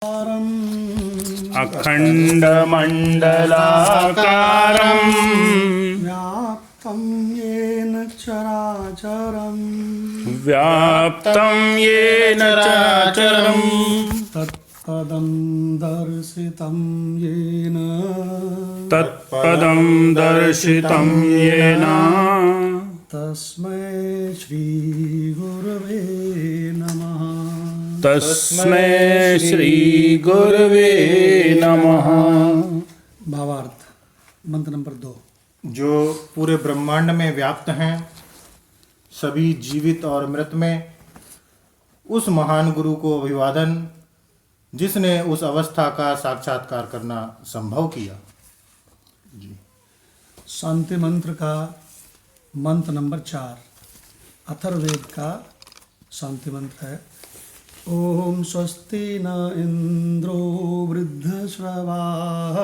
अखण्डमण्डलाकारं व्याप्तं येन चराचरं तत्पदं दर्शितं येन तस्मै श्रीगुरवे नमः। तस्मै श्री गुरवे नमः। भावार्थ मंत्र नंबर 2। जो पूरे ब्रह्मांड में व्याप्त हैं, सभी जीवित और मृत में, उस महान गुरु को अभिवादन जिसने उस अवस्था का साक्षात्कार करना संभव किया। जी। शांति मंत्र का मंत्र नंबर 4 अथर्ववेद का शांति मंत्र है। ओम स्वस्ति न इंद्रो वृद्धश्रवाः।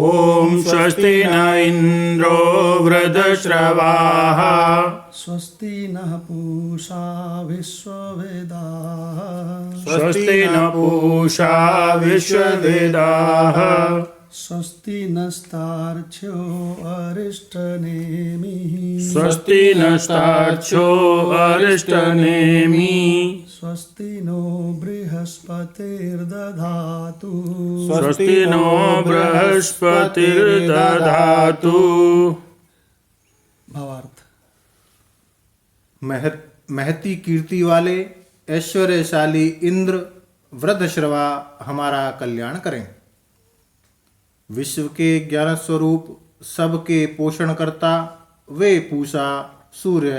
ओम स्वस्ति न इंद्रो वृद्धश्रवाः। स्वस्ति नः पूषा विश्ववेदाः। स्वस्ति न पूषा विश्ववेदाः। स्वस्ति नस्तार्क्ष्यो अरिष्टनेमिः। स्वस्ति नस्तार्क्ष्यो अरिष्टनेमिः। स्वस्ति नो बृहस्पतिर्दधातु। स्वस्ति नो बृहस्पतिर्दधातु। भावार्थ महती कीर्ति वाले ऐश्वर्यशाली इंद्र वृद्धश्रवा हमारा कल्याण करें। विश्व के ज्ञान स्वरूप सबके पोषण करता वे पूषा सूर्य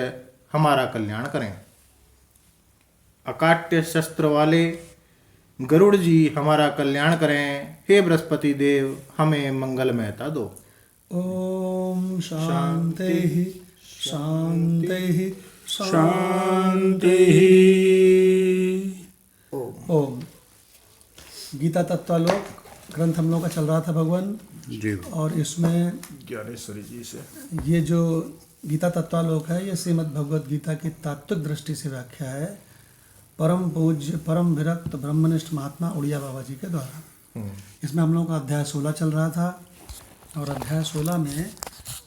हमारा कल्याण करें। अकाट्य शस्त्र वाले गरुड़ जी हमारा कल्याण करें। हे बृहस्पति देव हमें मंगलमयता दो। ओम शांति शांति शांति। ओम। गीता तत्वालोक ग्रंथ हम लोग का चल रहा था भगवान जी। और इसमें ज्ञानेश्वरी जी से ये जो गीता तत्वालोक है ये श्रीमद् भगवद गीता की तात्विक दृष्टि से व्याख्या है परम पूज्य परम विरक्त ब्रह्मनिष्ठ महात्मा उड़िया बाबा जी के द्वारा। इसमें हम लोग का अध्याय 16 चल रहा था और अध्याय 16 में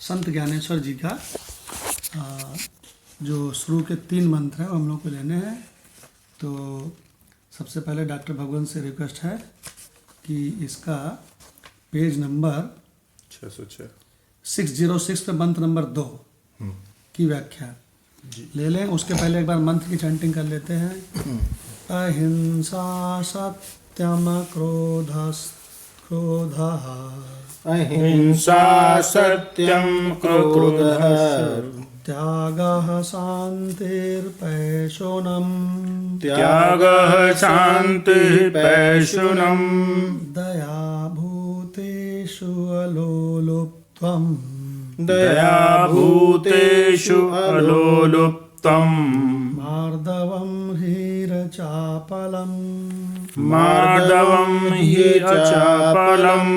संत ज्ञानेश्वर जी का जो शुरू के 3 मंत्र हैं वो हम लोग को लेने हैं। तो सबसे पहले डॉक्टर भगवान से रिक्वेस्ट है कि इसका पेज नंबर 606 पे मंत्र नंबर 2 की व्याख्या ले लें। उसके पहले एक बार मंत्र की चैंटिंग कर लेते हैं। अहिंसा सत्यम क्रोधः अहिंसा सत्यम क्रोधः त्यागः शान्तिर्पैशुनम् त्यागः शान्तिः पैशुनम् दया भूतेषु अलोलुप्त्वम् दया भूतेषु अलोलुप्तम् मार्दवं ह्रीरचापलम् मार्दवम् ह्रीरचापलम्।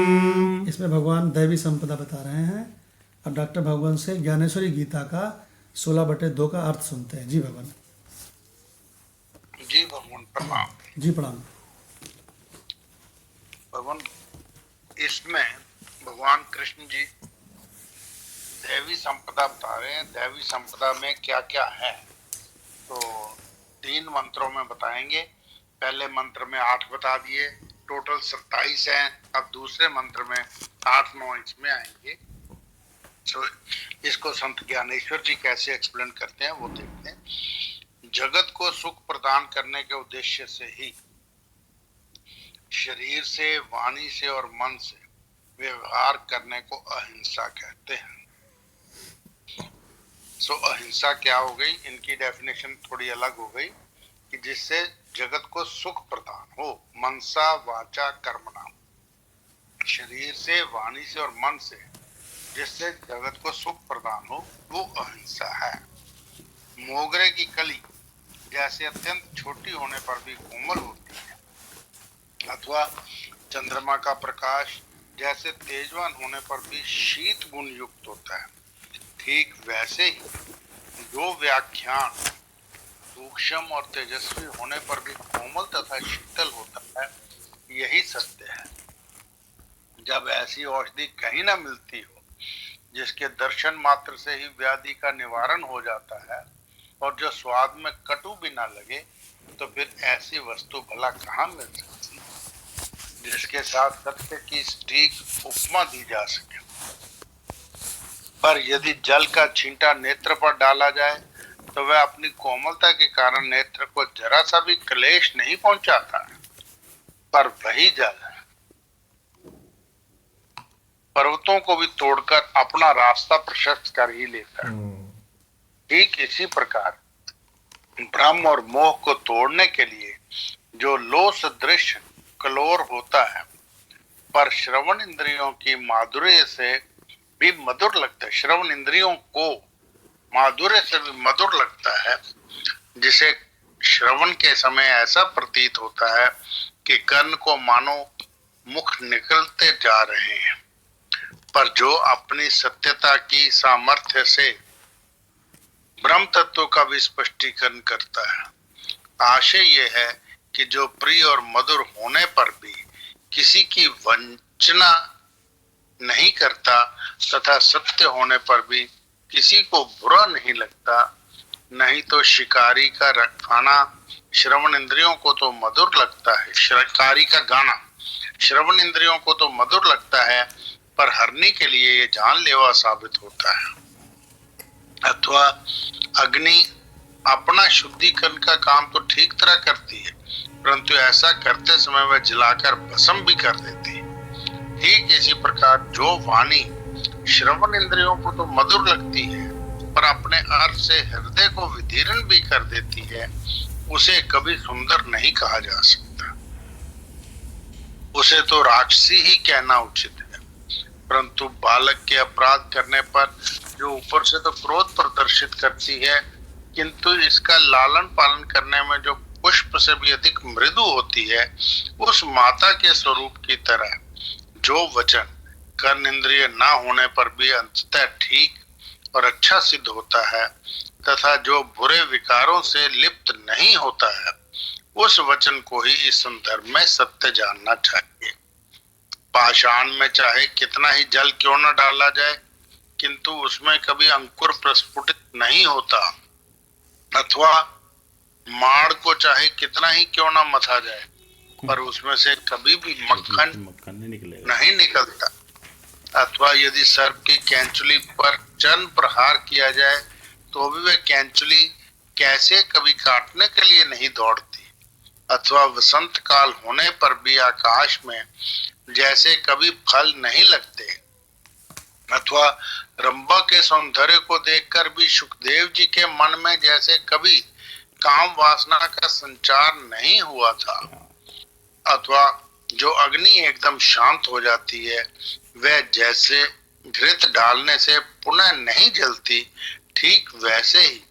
इसमें भगवान दैवी संपदा बता रहे हैं। अब डॉक्टर भगवान से ज्ञानेश्वरी गीता का 16/2 का अर्थ सुनते हैं। जी भगवान। जी भगवान प्रणाम। जी प्रणाम। भगवान इसमें भगवान कृष्ण जी दैवी संपदा बता रहे हैं। दैवी संपदा में क्या क्या है तो 3 मंत्रों में बताएंगे। पहले मंत्र में 8 बता दिए, टोटल 27 हैं। अब दूसरे मंत्र में 8-9 इसमें आएंगे। तो इसको संत ज्ञानेश्वर जी कैसे एक्सप्लेन करते हैं वो देखते हैं। जगत को सुख प्रदान करने के उद्देश्य से ही शरीर से, वाणी से और मन से व्यवहार करने को अहिंसा कहते हैं। सो अहिंसा क्या हो गई, इनकी डेफिनेशन थोड़ी अलग हो गई कि जिससे जगत को सुख प्रदान हो, मनसा वाचा कर्मणा, शरीर से, वाणी से और मन से जिससे जगत को सुख प्रदान हो वो अहिंसा है। मोगरे की कली जैसे अत्यंत छोटी होने पर भी कोमल होती है, अथवा चंद्रमा का प्रकाश जैसे तेजवान होने पर भी शीत गुण युक्त होता है, ठीक वैसे ही जो व्याख्यान सूक्ष्म और तेजस्वी होने पर भी कोमल तथा शीतल होता है सत्य है। जब ऐसी औषधि कहीं ना मिलती हो जिसके दर्शन मात्र से ही व्याधि का निवारण हो जाता है और जो स्वाद में कटु भी ना लगे, तो फिर ऐसी वस्तु भला कहाँ मिल सकती है जिसके साथ सत्य की सटीक उपमा दी जा सके। पर यदि जल का छींटा नेत्र पर डाला जाए तो वह अपनी कोमलता के कारण नेत्र को जरा सा भी क्लेश नहीं पहुंचाता, पर वही जल पर्वतों को भी तोड़कर अपना रास्ता प्रशस्त कर ही लेता है। ठीक इसी प्रकार भ्रम और मोह को तोड़ने के लिए जो लो सदृश कलोर होता है, पर श्रवण इंद्रियों की माधुर्य से भी मधुर लगता है, श्रवण इंद्रियों को माधुर्य से भी मधुर लगता है, जिसे श्रवण के समय ऐसा प्रतीत होता है कि कर्ण को मानो मुख निकलते जा रहे हैं। पर जो अपनी सत्यता की सामर्थ्य से ब्रह्म तत्व का भी स्पष्टीकरण करता है, आशय यह है कि जो प्रिय और मधुर होने पर भी किसी की वंचना नहीं करता तथा सत्य होने पर भी किसी को बुरा नहीं लगता, नहीं तो शिकारी का खाना श्रवण इंद्रियों को तो मधुर लगता है, शिकारी का गाना श्रवण इंद्रियों को तो मधुर लगता है, पर हरनी के लिए ये जानलेवा साबित होता है। अथवा अग्नि अपना शुद्धिकरण का काम तो ठीक तरह करती है, परंतु ऐसा करते समय वह जलाकर भस्म भी कर देती है। ठीक इसी प्रकार जो वाणी श्रवण इंद्रियों को तो मधुर लगती है, पर अपने अर्थ से हृदय को विदीर्ण भी कर देती है, उसे कभी सुंदर नहीं कहा जा सकता। उसे तो राक्षसी ही कहना उचित है। परंतु बालक के अपराध करने पर जो ऊपर से तो क्रोध प्रदर्शित करती है, किंतु इसका लालन पालन करने में जो पुष्प से भी अधिक मृदु होती है, उस माता के स्वरूप की तरह जो वचन कर्ण इंद्रिय ना होने पर भी अंततः ठीक और अच्छा सिद्ध होता है तथा जो बुरे विकारों से लिप्त नहीं होता है, उस वचन को ही इस संदर्भ में सत्य जानना चाहिए। पाषाण में चाहे कितना ही जल क्यों न डाला जाए, किंतु उसमें कभी अंकुर प्रस्फुटित नहीं होता, अथवा माड़ को चाहे कितना ही क्यों न मथा जाए, पर उसमें से कभी भी मक्खन नहीं निकलता। अथवा यदि सर्प की कैंचुली पर चरण प्रहार किया जाए तो भी वह कैंचुली कैसे कभी काटने के लिए नहीं दौड़ती। अथवा वसंत काल होने पर भी आकाश में जैसे कभी फल नहीं लगते, अथवा रंभा के सौंदर्य को देखकर भी सुखदेव जी के मन में जैसे कभी काम वासना का संचार नहीं हुआ था, अथवा जो अग्नि एकदम शांत हो जाती है वह जैसे घृत डालने से पुनः नहीं जलती, ठीक वैसे ही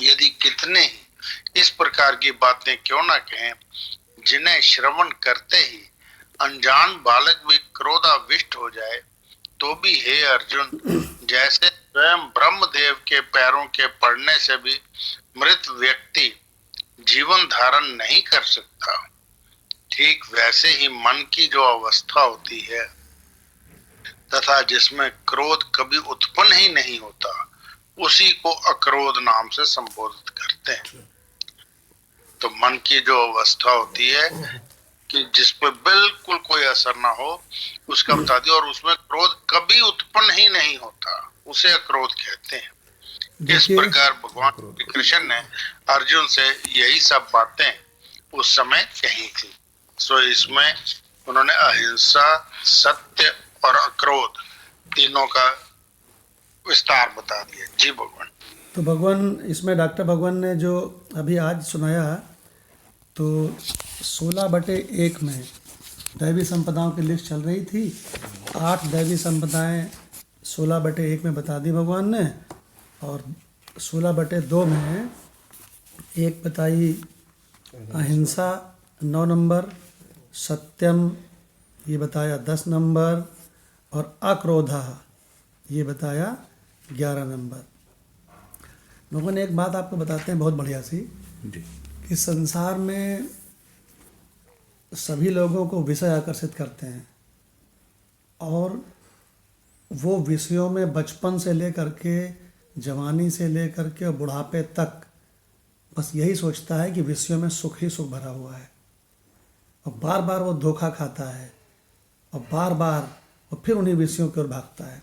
यदि कितने ही इस प्रकार की बातें क्यों ना कहें, जिन्हें श्रवण करते ही अनजान बालक भी क्रोधाविष्ट हो जाए, तो भी हे अर्जुन, जैसे स्वयं ब्रह्मदेव के पैरों के पड़ने से भी मृत व्यक्ति जीवन धारण नहीं कर सकता, ठीक वैसे ही मन की जो अवस्था होती है तथा जिसमें क्रोध कभी उत्पन्न ही नहीं होता, उसी को अक्रोध नाम से संबोधित करते हैं। तो मन की जो अवस्था होती है कि जिस पर बिल्कुल कोई असर ना हो, उसका बता दिया, और उसमें क्रोध कभी उत्पन्न ही नहीं होता, उसे अक्रोध कहते हैं। इस प्रकार भगवान श्री कृष्ण ने अर्जुन से यही सब बातें उस समय कही थी। सो इसमें उन्होंने अहिंसा, सत्य और अक्रोध तीनों का विस्तार बता दिया। जी भगवान। तो भगवान इसमें डॉक्टर भगवान ने जो अभी आज सुनाया, तो 16/1 में दैवी संपदाओं की लिस्ट चल रही थी। 8 दैवी संपदाएं 16/1 में बता दी भगवान ने, और 16/2 में एक बताई अहिंसा 9 नंबर, सत्यम ये बताया 10 नंबर, और अक्रोधा ये बताया 11 नंबर। भगवान एक बात आपको बताते हैं बहुत बढ़िया सी, जी। कि संसार में सभी लोगों को विषय आकर्षित करते हैं और वो विषयों में बचपन से लेकर के जवानी से लेकर के और बुढ़ापे तक बस यही सोचता है कि विषयों में सुख ही सुख भरा हुआ है और बार बार वो धोखा खाता है और बार बार वो फिर उन्हीं विषयों की ओर भागता है।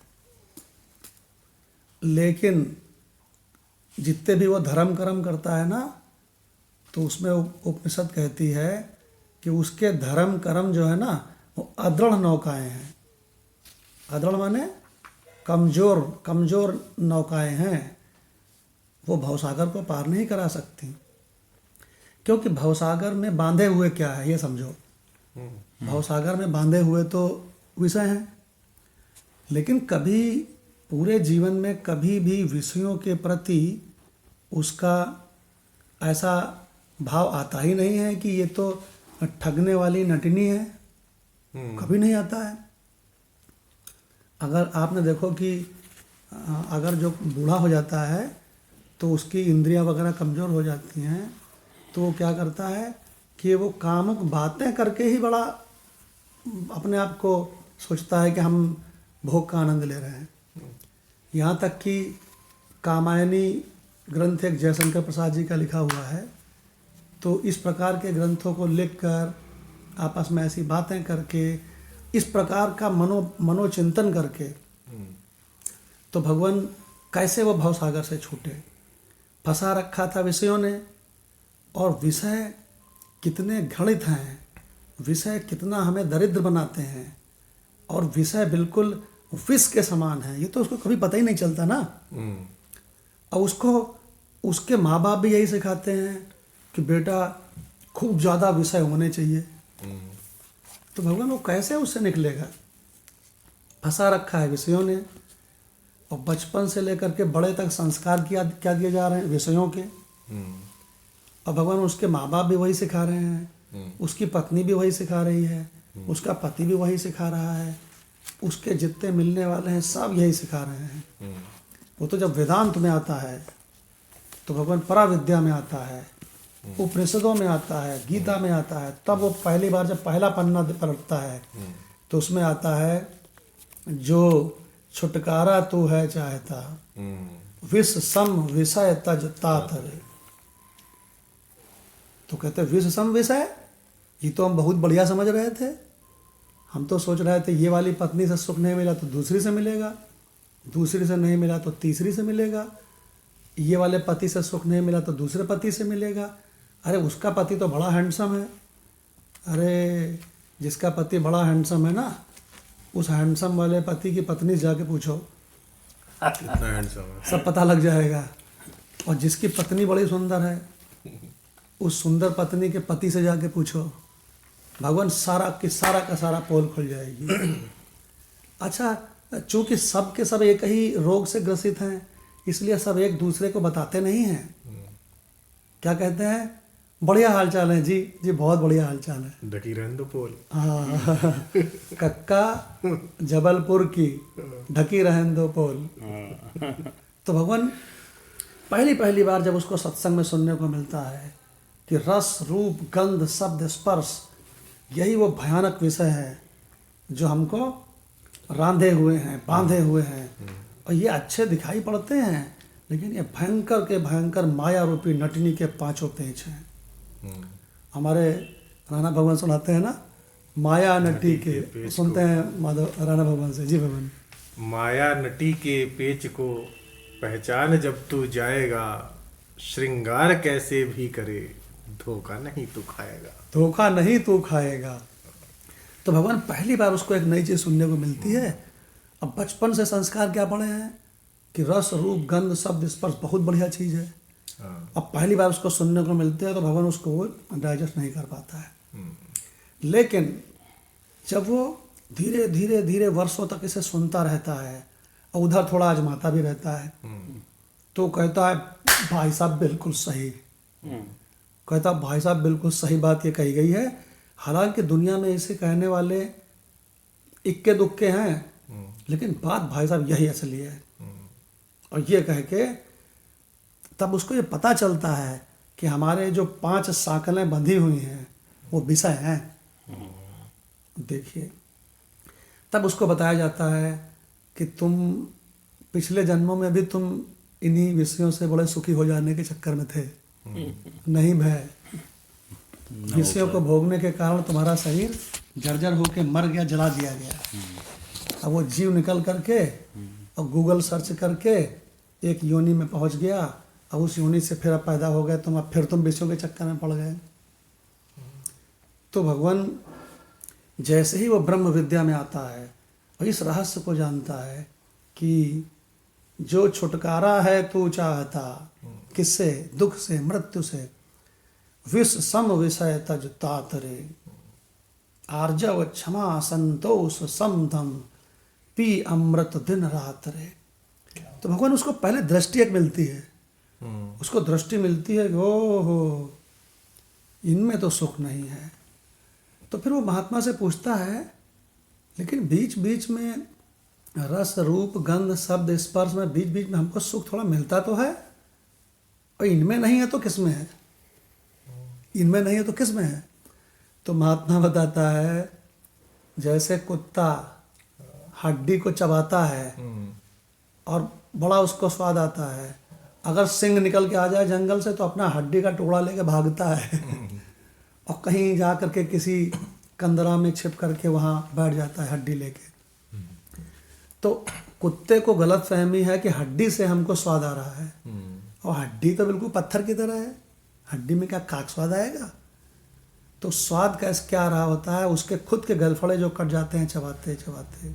लेकिन जितने भी वो धर्म कर्म करता है ना, तो उसमें उपनिषद कहती है कि उसके धर्म कर्म जो है ना वो अदृढ़ नौकाएं हैं। अदृढ़ माने कमज़ोर कमज़ोर नौकाएं हैं, वो भवसागर को पार नहीं करा सकती। क्योंकि भवसागर में बांधे हुए क्या है ये समझो। भवसागर में बांधे हुए तो विषय हैं, लेकिन कभी पूरे जीवन में कभी भी विषयों के प्रति उसका ऐसा भाव आता ही नहीं है कि ये तो ठगने वाली नटनी है, कभी नहीं आता है। अगर आपने देखो कि अगर जो बूढ़ा हो जाता है तो उसकी इंद्रियां वगैरह कमज़ोर हो जाती हैं, तो वो क्या करता है कि वो कामुक बातें करके ही बड़ा अपने आप को सोचता है कि हम भोग का आनंद ले रहे हैं। यहाँ तक कि कामायनी ग्रंथ एक जयशंकर प्रसाद जी का लिखा हुआ है, तो इस प्रकार के ग्रंथों को लिखकर आपस में ऐसी बातें करके इस प्रकार का मनोचिंतन करके तो भगवान कैसे वो भवसागर से छूटे। फंसा रखा था विषयों ने, और विषय कितने घृणित हैं, विषय कितना हमें दरिद्र बनाते हैं, और विषय बिल्कुल विष के समान है, ये तो उसको कभी पता ही नहीं चलता ना। और उसको उसके माँ बाप भी यही सिखाते हैं कि बेटा खूब ज़्यादा विषय होने चाहिए। तो भगवान वो कैसे उससे निकलेगा। फंसा रखा है विषयों ने, और बचपन से लेकर के बड़े तक संस्कार क्या दिए जा रहे हैं विषयों के। और भगवान उसके माँ बाप भी वही सिखा रहे हैं, उसकी पत्नी भी वही सिखा रही है, उसका पति भी वही सिखा रहा है, उसके जितने मिलने वाले हैं सब यही सिखा रहे हैं। वो तो जब वेदांत में आता है तो भगवान पराविद्या में आता है, उपनिषदों में आता है, गीता में आता है, तब वो पहली बार जब पहला पन्ना पलटता है तो उसमें आता है जो छुटकारा तू है चाहता, विष सम विषय तज तात रे। तो कहते विष सम विषय, ये तो हम बहुत बढ़िया समझ रहे थे। हम तो सोच रहे थे ये वाली पत्नी से सुख नहीं मिला तो दूसरी से मिलेगा, दूसरी से नहीं मिला तो तीसरी से मिलेगा, ये वाले पति से सुख नहीं मिला तो दूसरे पति से मिलेगा। अरे उसका पति तो बड़ा हैंडसम है, अरे जिसका पति बड़ा हैंडसम है ना, उस हैंडसम वाले पति की पत्नी से जाके पूछो, सब पता लग जाएगा। और जिसकी पत्नी बड़ी सुंदर है, उस सुंदर पत्नी के पति से जाके पूछो, भगवान सारा का सारा पोल खुल जाएगी। अच्छा, चूंकि सब के सब एक ही रोग से ग्रसित हैं, इसलिए सब एक दूसरे को बताते नहीं हैं। क्या कहते हैं, बढ़िया हालचाल है जी, जी बहुत बढ़िया हालचाल है, ढकी रहने दो पोल। हाँ कक्का जबलपुर की ढकी रहने दो पोल। तो भगवान पहली बार जब उसको सत्संग में सुनने को मिलता है कि रस रूप गंध शब्द स्पर्श, यही वो भयानक विषय है जो हमको रांधे हुए हैं, बांधे हुए हैं। और ये अच्छे दिखाई पड़ते हैं, लेकिन ये भयंकर के भयंकर माया रूपी नटनी के पांचों पेच हैं। हमारे राणा भगवान सुनाते हैं ना, माया नटी के, सुनते हैं माधव राणा भगवान से। जी भगवान। माया नटी के पेच को पहचान जब तू जाएगा, श्रृंगार कैसे भी करे धोखा नहीं तू खाएगा, धोखा नहीं तू खाएगा। तो भगवान पहली बार उसको एक नई चीज़ सुनने को मिलती है। अब बचपन से संस्कार क्या पड़े हैं कि रस रूप गंध शब्द स्पर्श बहुत बढ़िया चीज़ है। अब पहली बार उसको सुनने को मिलते हैं तो भगवान उसको वो डाइजेस्ट नहीं कर पाता है। लेकिन जब वो धीरे धीरे धीरे वर्षों तक इसे सुनता रहता है और उधर थोड़ा आजमाता भी रहता है, तो कहता है भाई साहब बिल्कुल सही, कहता भाई साहब बिल्कुल सही बात ये कही गई है। हालांकि दुनिया में इसे कहने वाले इक्के दुक्के हैं, लेकिन बात भाई साहब यही असली है। और ये कह के तब उसको ये पता चलता है कि हमारे जो 5 साकलें बंधी हुई हैं वो विषय हैं। देखिए, तब उसको बताया जाता है कि तुम पिछले जन्मों में भी तुम इन्हीं विषयों से बड़े सुखी हो जाने के चक्कर में थे। नहीं भय, विषयों को भोगने के कारण तुम्हारा शरीर जर्जर होके मर गया, जला दिया गया। अब वो जीव निकल करके और गूगल सर्च करके एक योनि में पहुंच गया। अब उस योनि से फिर अब पैदा हो गए तुम, अब फिर तुम विषयों के चक्कर में पड़ गए। तो भगवान जैसे ही वो ब्रह्म विद्या में आता है और इस रहस्य को जानता है कि जो छुटकारा है तू चाहता, किससे? दुख से, मृत्यु से। विष सम विषय तज तातरे, आर्जव क्षमा संतोष समधम, पी अमृत दिन रात रे। तो भगवान उसको पहले दृष्टि एक मिलती है, उसको दृष्टि मिलती है कि ओहो इनमें तो सुख नहीं है। तो फिर वो महात्मा से पूछता है, लेकिन बीच बीच में रस रूप गंध शब्द स्पर्श में बीच बीच में हमको सुख थोड़ा मिलता तो है, और इनमें नहीं है तो किस में है? इनमें नहीं है तो किस में है? तो महात्मा बताता है, जैसे कुत्ता हड्डी को चबाता है और बड़ा उसको स्वाद आता है, अगर सिंह निकल के आ जाए जंगल से तो अपना हड्डी का टुकड़ा लेके भागता है और कहीं जा करके किसी कंदरा में छिप करके वहाँ बैठ जाता है हड्डी लेके। तो कुत्ते को गलत फहमी है कि हड्डी से हमको स्वाद आ रहा है, और हड्डी तो बिल्कुल पत्थर की तरह है, हड्डी में क्या काक स्वाद आएगा? तो स्वाद कैसे क्या रहा होता है, उसके खुद के गलफड़े जो कट जाते हैं चबाते चबाते,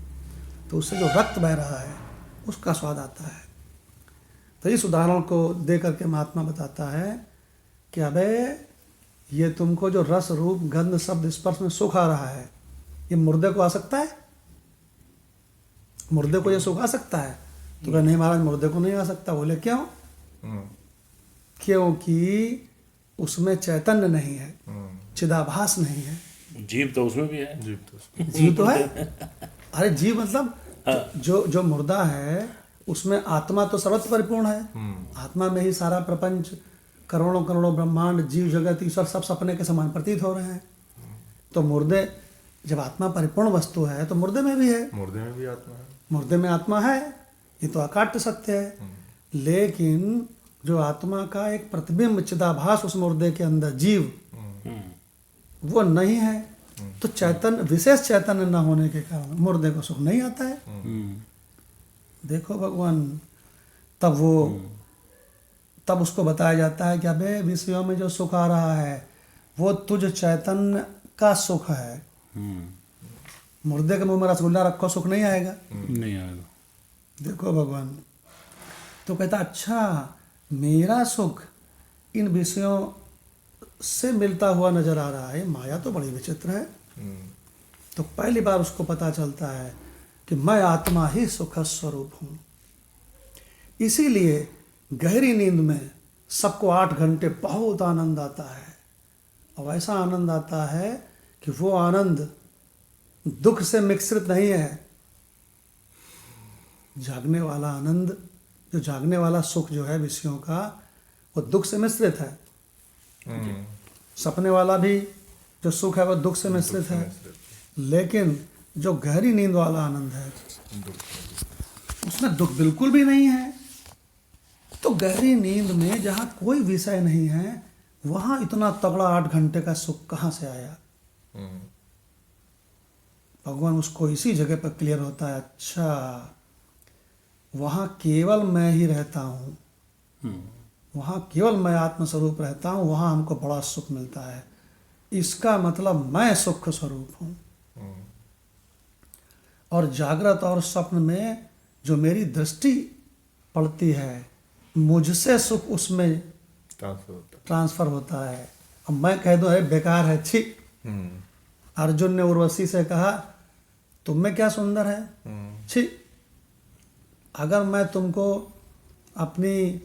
तो उससे जो रक्त बह रहा है उसका स्वाद आता है। तो इस उदाहरण को दे करके महात्मा बताता है कि अबे ये तुमको जो रस रूप गंध शब्द स्पर्श में सुख आ रहा है, ये मुर्दे को आ सकता है? मुर्दे को ये सुख आ सकता है? तो कहा नहीं महाराज, मुर्दे को नहीं आ सकता। बोले क्यों? क्योंकि उसमें चैतन्य नहीं है, चिदाभास नहीं है। जीव तो उसमें भी है। जीव तो है। अरे जीव मतलब जो मुर्दा है उसमें आत्मा तो सर्वत्र परिपूर्ण है। आत्मा में ही सारा प्रपंच, करोड़ों करोड़ों ब्रह्मांड, जीव जगत, ईश्वर सब सपने के समान प्रतीत हो रहे हैं। तो मुर्दे, जब आत्मा परिपूर्ण वस्तु है तो मुर्दे में भी है। मुर्दे में भी आत्मा है। मुर्दे में आत्मा है, ये तो अकाट्य सत्य है। लेकिन जो आत्मा का एक प्रतिबिंब चिदाभास उस मुर्दे के अंदर जीव, वो नहीं है। तो चैतन्य, विशेष चैतन्य न होने के कारण मुर्दे को सुख नहीं आता है। देखो भगवान, तब उसको बताया जाता है कि अबे विषयों में जो सुख आ रहा है वो तुझ चैतन्य का सुख है। मुर्दे के मुंह में रसगुल्ला रखो, सुख नहीं आएगा। नहीं आएगा। देखो भगवान, तो कहता अच्छा मेरा सुख इन विषयों से मिलता हुआ नजर आ रहा है, माया तो बड़ी विचित्र है। तो पहली बार उसको पता चलता है कि मैं आत्मा ही सुख स्वरूप हूँ। इसीलिए गहरी नींद में सबको 8 घंटे बहुत आनंद आता है, और ऐसा आनंद आता है कि वो आनंद दुख से मिश्रित नहीं है। जागने वाला आनंद, जो जागने वाला सुख जो है विषयों का, वो दुख से मिश्रित है। सपने वाला भी जो सुख है वो दुख से मिश्रित है। लेकिन जो गहरी नींद वाला आनंद है उसमें दुख बिल्कुल भी नहीं है। तो गहरी नींद में जहाँ कोई विषय नहीं है, वहाँ इतना तगड़ा 8 घंटे का सुख कहाँ से आया? भगवान उसको इसी जगह पर क्लियर होता है, अच्छा वहाँ केवल मैं ही रहता हूँ, वहाँ केवल मैं आत्मस्वरूप रहता हूँ, वहाँ हमको बड़ा सुख मिलता है। इसका मतलब मैं सुख स्वरूप हूँ। और जागृत और स्वप्न में जो मेरी दृष्टि पड़ती है, मुझसे सुख उसमें ट्रांसफर होता है। अब मैं कह दूं अरे बेकार है, छी। अर्जुन ने उर्वशी से कहा तुम में क्या सुंदर है, छी। अगर मैं तुमको अपनी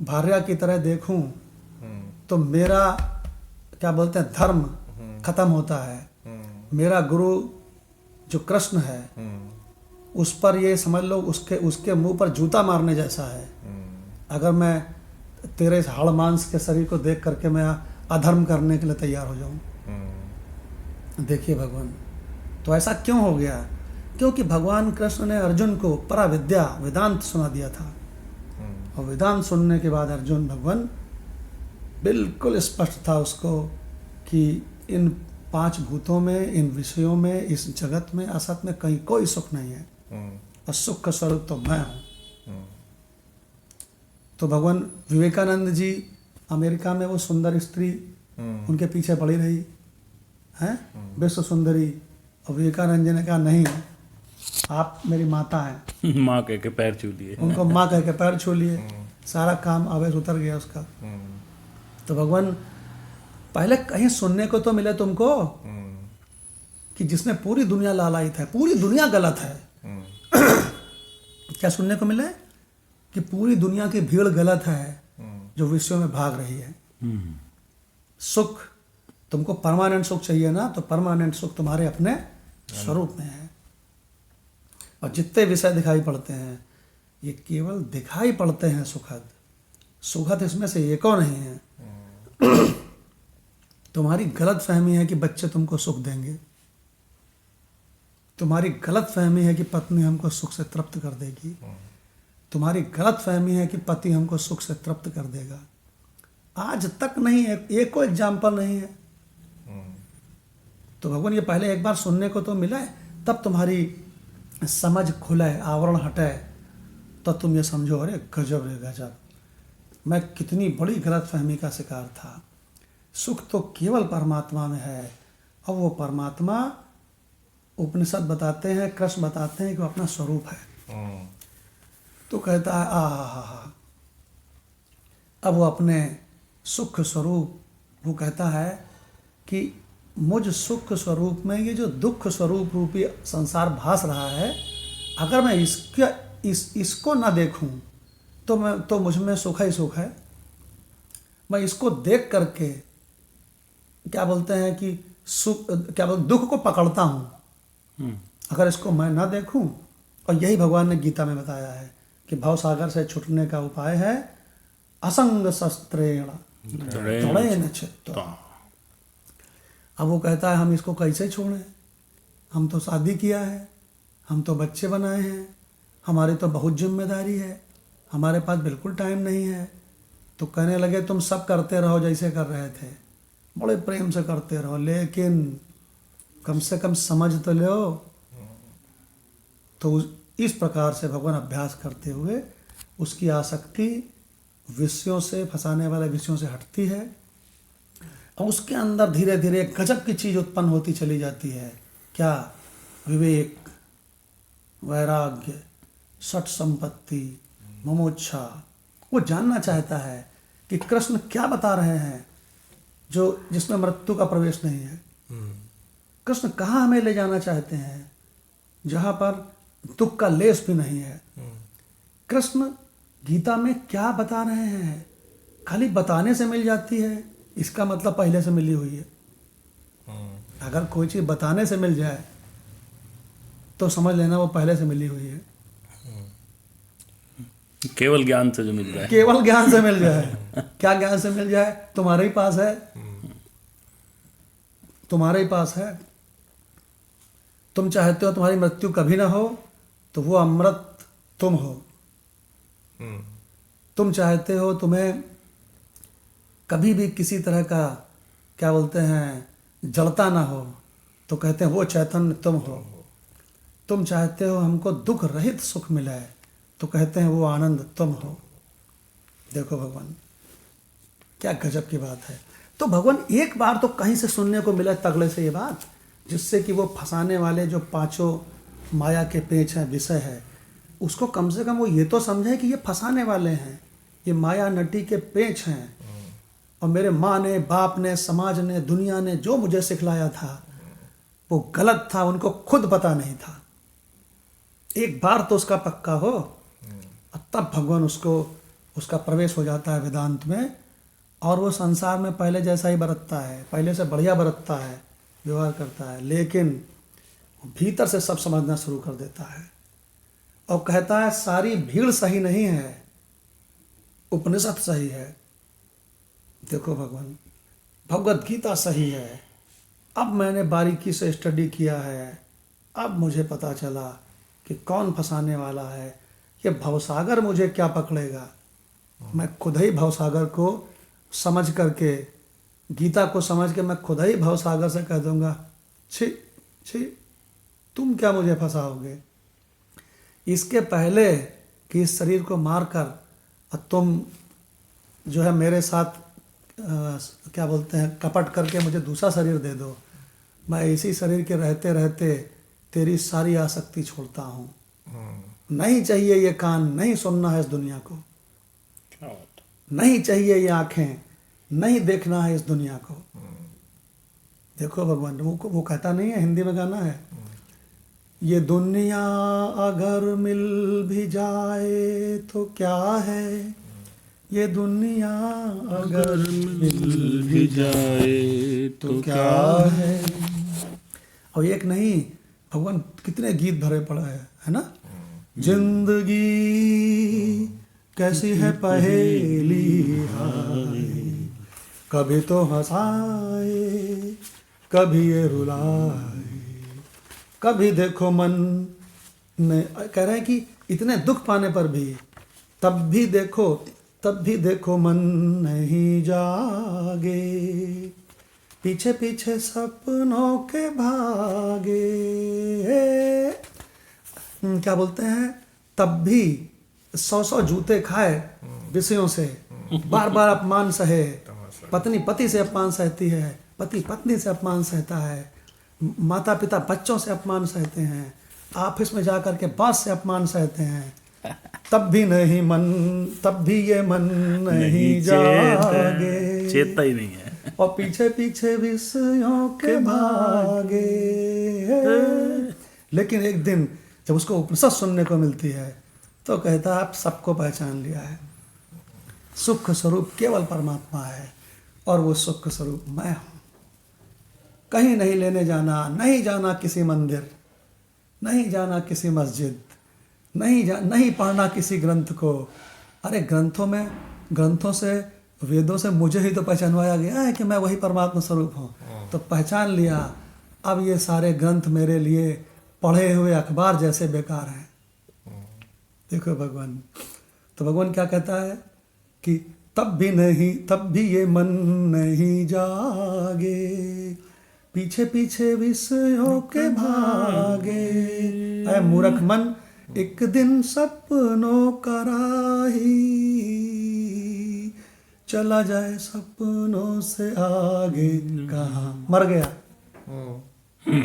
भार्या की तरह देखूं तो मेरा क्या बोलते हैं धर्म खत्म होता है। मेरा गुरु जो कृष्ण है उस पर ये समझ लो उसके मुंह पर जूता मारने जैसा है। अगर मैं तेरे हाड़ मांस के शरीर को देख करके मैं अधर्म करने के लिए तैयार हो जाऊं। देखिए भगवान, तो ऐसा क्यों हो गया? क्योंकि भगवान कृष्ण ने अर्जुन को पराविद्या वेदांत सुना दिया था, और वेदांत सुनने के बाद अर्जुन भगवान बिल्कुल स्पष्ट था उसको कि इन 5 भूतों में, इन विषयों में, इस जगत में, असत में कहीं कोई सुख नहीं है, और सुख का स्वरूप तो मैं हूँ। तो भगवान विवेकानंद जी अमेरिका में, वो सुंदर स्त्री उनके पीछे पड़ी रही हैं, विश्व सुंदरी, और विवेकानंद जी ने कहा नहीं, आप मेरी माता हैं। माँ कह के पैर छू लिए। उनको माँ कह के पैर छू लिए, सारा काम आवेश उतर गया उसका। तो भगवान पहले कहीं सुनने को तो मिले तुमको कि जिसने पूरी दुनिया लालायित है, पूरी दुनिया गलत है। क्या सुनने को मिले? कि पूरी दुनिया की भीड़ गलत है जो विश्व में भाग रही है। सुख, तुमको परमानेंट सुख चाहिए ना, तो परमानेंट सुख तुम्हारे अपने स्वरूप में है। और जितने विषय दिखाई पड़ते हैं ये केवल दिखाई पड़ते हैं सुखद, सुखद इसमें से एको नहीं है। तुम्हारी गलत फहमी है कि बच्चे तुमको सुख देंगे, तुम्हारी गलत फहमी है कि पत्नी हमको सुख से तृप्त कर देगी, तुम्हारी गलत फहमी है कि पति हमको सुख से तृप्त कर देगा। आज तक नहीं है, एक को एग्जाम्पल नहीं है। तो भगवान ये पहले एक बार सुनने को तो मिला है, तब तुम्हारी समझ खुले, आवरण हटे, तो तुम ये समझो अरे गजब रे गजब, मैं कितनी बड़ी गलत फहमी का शिकार था। सुख तो केवल परमात्मा में है, और वो परमात्मा उपनिषद बताते हैं, कृष्ण बताते हैं कि वो अपना स्वरूप है। तो कहता है आ, अब वो अपने सुख स्वरूप, वो कहता है कि मुझ सुख स्वरूप में ये जो दुख स्वरूप रूपी संसार भास रहा है, अगर मैं इसको ना देखूं तो मुझ में सुख ही सुख है। मैं इसको देख करके क्या बोलते हैं कि सुख, क्या बोलते, दुख को पकड़ता हूं। अगर इसको मैं ना देखूं, और यही भगवान ने गीता में बताया है कि भव सागर से छूटने का उपाय है असंग शस्त्रेण दृढ़ेन चित्तो। अब वो कहता है हम इसको कैसे छोड़ें, हम तो शादी किया है, हम तो बच्चे बनाए हैं, हमारी तो बहुत जिम्मेदारी है, हमारे पास बिल्कुल टाइम नहीं है। तो कहने लगे तुम सब करते रहो जैसे कर रहे थे, बड़े प्रेम से करते रहो, लेकिन कम से कम समझ तो लो। तो इस प्रकार से भगवान अभ्यास करते हुए उसकी आसक्ति विषयों से, फंसाने वाले विषयों से हटती है, और उसके अंदर धीरे धीरे गजब की चीज़ उत्पन्न होती चली जाती है। क्या? विवेक, वैराग्य, सठ संपत्ति, मुमुक्षा। वो जानना चाहता है कि कृष्ण क्या बता रहे हैं जो जिसमें मृत्यु का प्रवेश नहीं है। कृष्ण कहाँ हमें ले जाना चाहते हैं जहाँ पर दुख का लेस भी नहीं है। कृष्ण गीता में क्या बता रहे हैं? खाली बताने से मिल जाती है इसका मतलब पहले से मिली हुई है। अगर कोई चीज़ बताने से मिल जाए तो समझ लेना वो पहले से मिली हुई है। केवल ज्ञान से जो मिल जाए, केवल ज्ञान से मिल जाए। क्या ज्ञान से मिल जाए? तुम्हारे ही पास है, तुम्हारे ही पास है। तुम चाहते हो तुम्हारी मृत्यु कभी ना हो, तो वो अमृत तुम हो। तुम चाहते हो तुम्हें कभी भी किसी तरह का, क्या बोलते हैं, जड़ता ना हो, तो कहते हैं वो चैतन्य तुम हो। तुम चाहते हो हमको दुख रहित सुख मिले, तो कहते हैं वो आनंद तुम हो। देखो भगवान क्या गजब की बात है। तो भगवान एक बार तो कहीं से सुनने को मिला तगड़े से ये बात, जिससे कि वो फंसाने वाले जो 5 माया के पेच हैं, विषय है, उसको कम से कम वो ये तो समझे कि ये फंसाने वाले हैं, ये माया नटी के पेच हैं, और मेरे माँ ने, बाप ने, समाज ने, दुनिया ने जो मुझे सिखलाया था वो गलत था, उनको खुद पता नहीं था। एक बार तो उसका पक्का हो, और तब भगवान उसका प्रवेश हो जाता है वेदांत में, और वो संसार में पहले जैसा ही बरतता है, पहले से बढ़िया बरतता है, व्यवहार करता है, लेकिन भीतर से सब समझना शुरू कर देता है और कहता है सारी भीड़ सही नहीं है, उपनिषद सही है। देखो भगवान, भगवत गीता सही है। अब मैंने बारीकी से स्टडी किया है, अब मुझे पता चला कि कौन फंसाने वाला है, ये भवसागर मुझे क्या पकड़ेगा। मैं खुद ही भवसागर को समझ करके, गीता को समझ के मैं खुद ही भवसागर से कह दूंगा, छी छी, तुम क्या मुझे फंसाओगे। इसके पहले कि इस शरीर को मारकर और तुम जो है मेरे साथ क्या बोलते हैं कपट करके मुझे दूसरा शरीर दे दो, मैं इसी शरीर के रहते रहते तेरी सारी आसक्ति छोड़ता हूँ। नहीं चाहिए ये कान, नहीं सुनना है इस दुनिया को, नहीं चाहिए ये आंखें, नहीं देखना है इस दुनिया को। देखो भगवान वो कहता नहीं है, हिंदी में गाना है, ये दुनिया अगर मिल भी जाए तो क्या है, ये दुनिया अगर मिल भी जाए तो क्या है। और एक नहीं, भगवान कितने गीत भरे पड़ा है ना। जिंदगी कैसी है पहेली हाय, कभी तो हंसाए कभी ये रुलाए, कभी देखो मन में, कह रहे हैं कि इतने दुख पाने पर भी तब भी देखो मन नहीं जागे, पीछे पीछे सपनों के भागे। क्या बोलते हैं, तब भी 100 जूते खाए विषयों से, बार बार अपमान सहे, पत्नी पति से अपमान सहती है, पति पत्नी से अपमान सहता है, माता पिता बच्चों से अपमान सहते हैं, ऑफिस में जाकर के बॉस से अपमान सहते हैं, तब भी ये मन नहीं जागे, चेतता ही नहीं है। और पीछे पीछे विषयों के भागे। लेकिन एक दिन जब उसको उपनिषद सुनने को मिलती है तो कहता है, आप सबको पहचान लिया है, सुख स्वरूप केवल परमात्मा है और वो सुख स्वरूप मैं हूँ। कहीं नहीं लेने जाना, नहीं जाना किसी मंदिर, नहीं जाना किसी मस्जिद, नहीं पढ़ना किसी ग्रंथ को। अरे ग्रंथों से, वेदों से मुझे ही तो पहचानवाया गया है कि मैं वही परमात्मा स्वरूप हूँ, तो पहचान लिया। अब ये सारे ग्रंथ मेरे लिए पढ़े हुए अखबार जैसे बेकार हैं। देखो भगवान, तो भगवान क्या कहता है कि तब भी ये मन नहीं जागे, पीछे पीछे विषयों के भागे। ऐ मूर्ख मन, एक दिन सपनों का राही, चला जाए सपनों से आगे कहाँ। मर गया,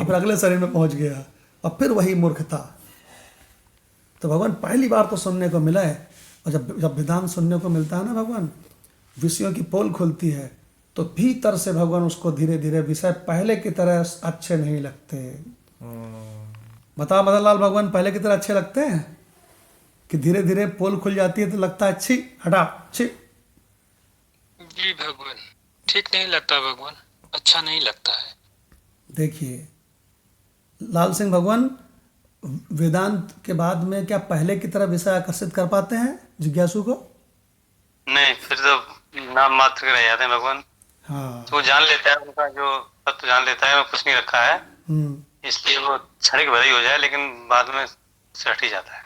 अब अगले शरीर में पहुंच गया, और फिर वही मूर्खता। तो भगवान पहली बार तो सुनने को मिला है, और जब वेदांत सुनने को मिलता है ना भगवान, विषयों की पोल खुलती है, तो भीतर से भगवान उसको धीरे धीरे विषय पहले की तरह अच्छे नहीं लगते। बताओ मदन लाल, भगवान पहले की तरह अच्छे लगते हैं कि धीरे धीरे पोल खुल जाती है तो लगता है छी, हटा छी। जी भगवान, ठीक नहीं लगता भगवान, अच्छा नहीं लगता है। देखिए लाल सिंह, भगवान वेदांत के बाद में क्या पहले की तरह विषय आकर्षित कर पाते हैं जिज्ञासु को? नहीं, फिर तो नाम मात्र के रह जाते हैं भगवान। हाँ, तो जान लेता है, उनका जो तत्व जान लेता है, मैं कुछ नहीं रखा है, इसलिए वो क्षणिक भले ही हो जाए, लेकिन बाद में सट ही जाता है।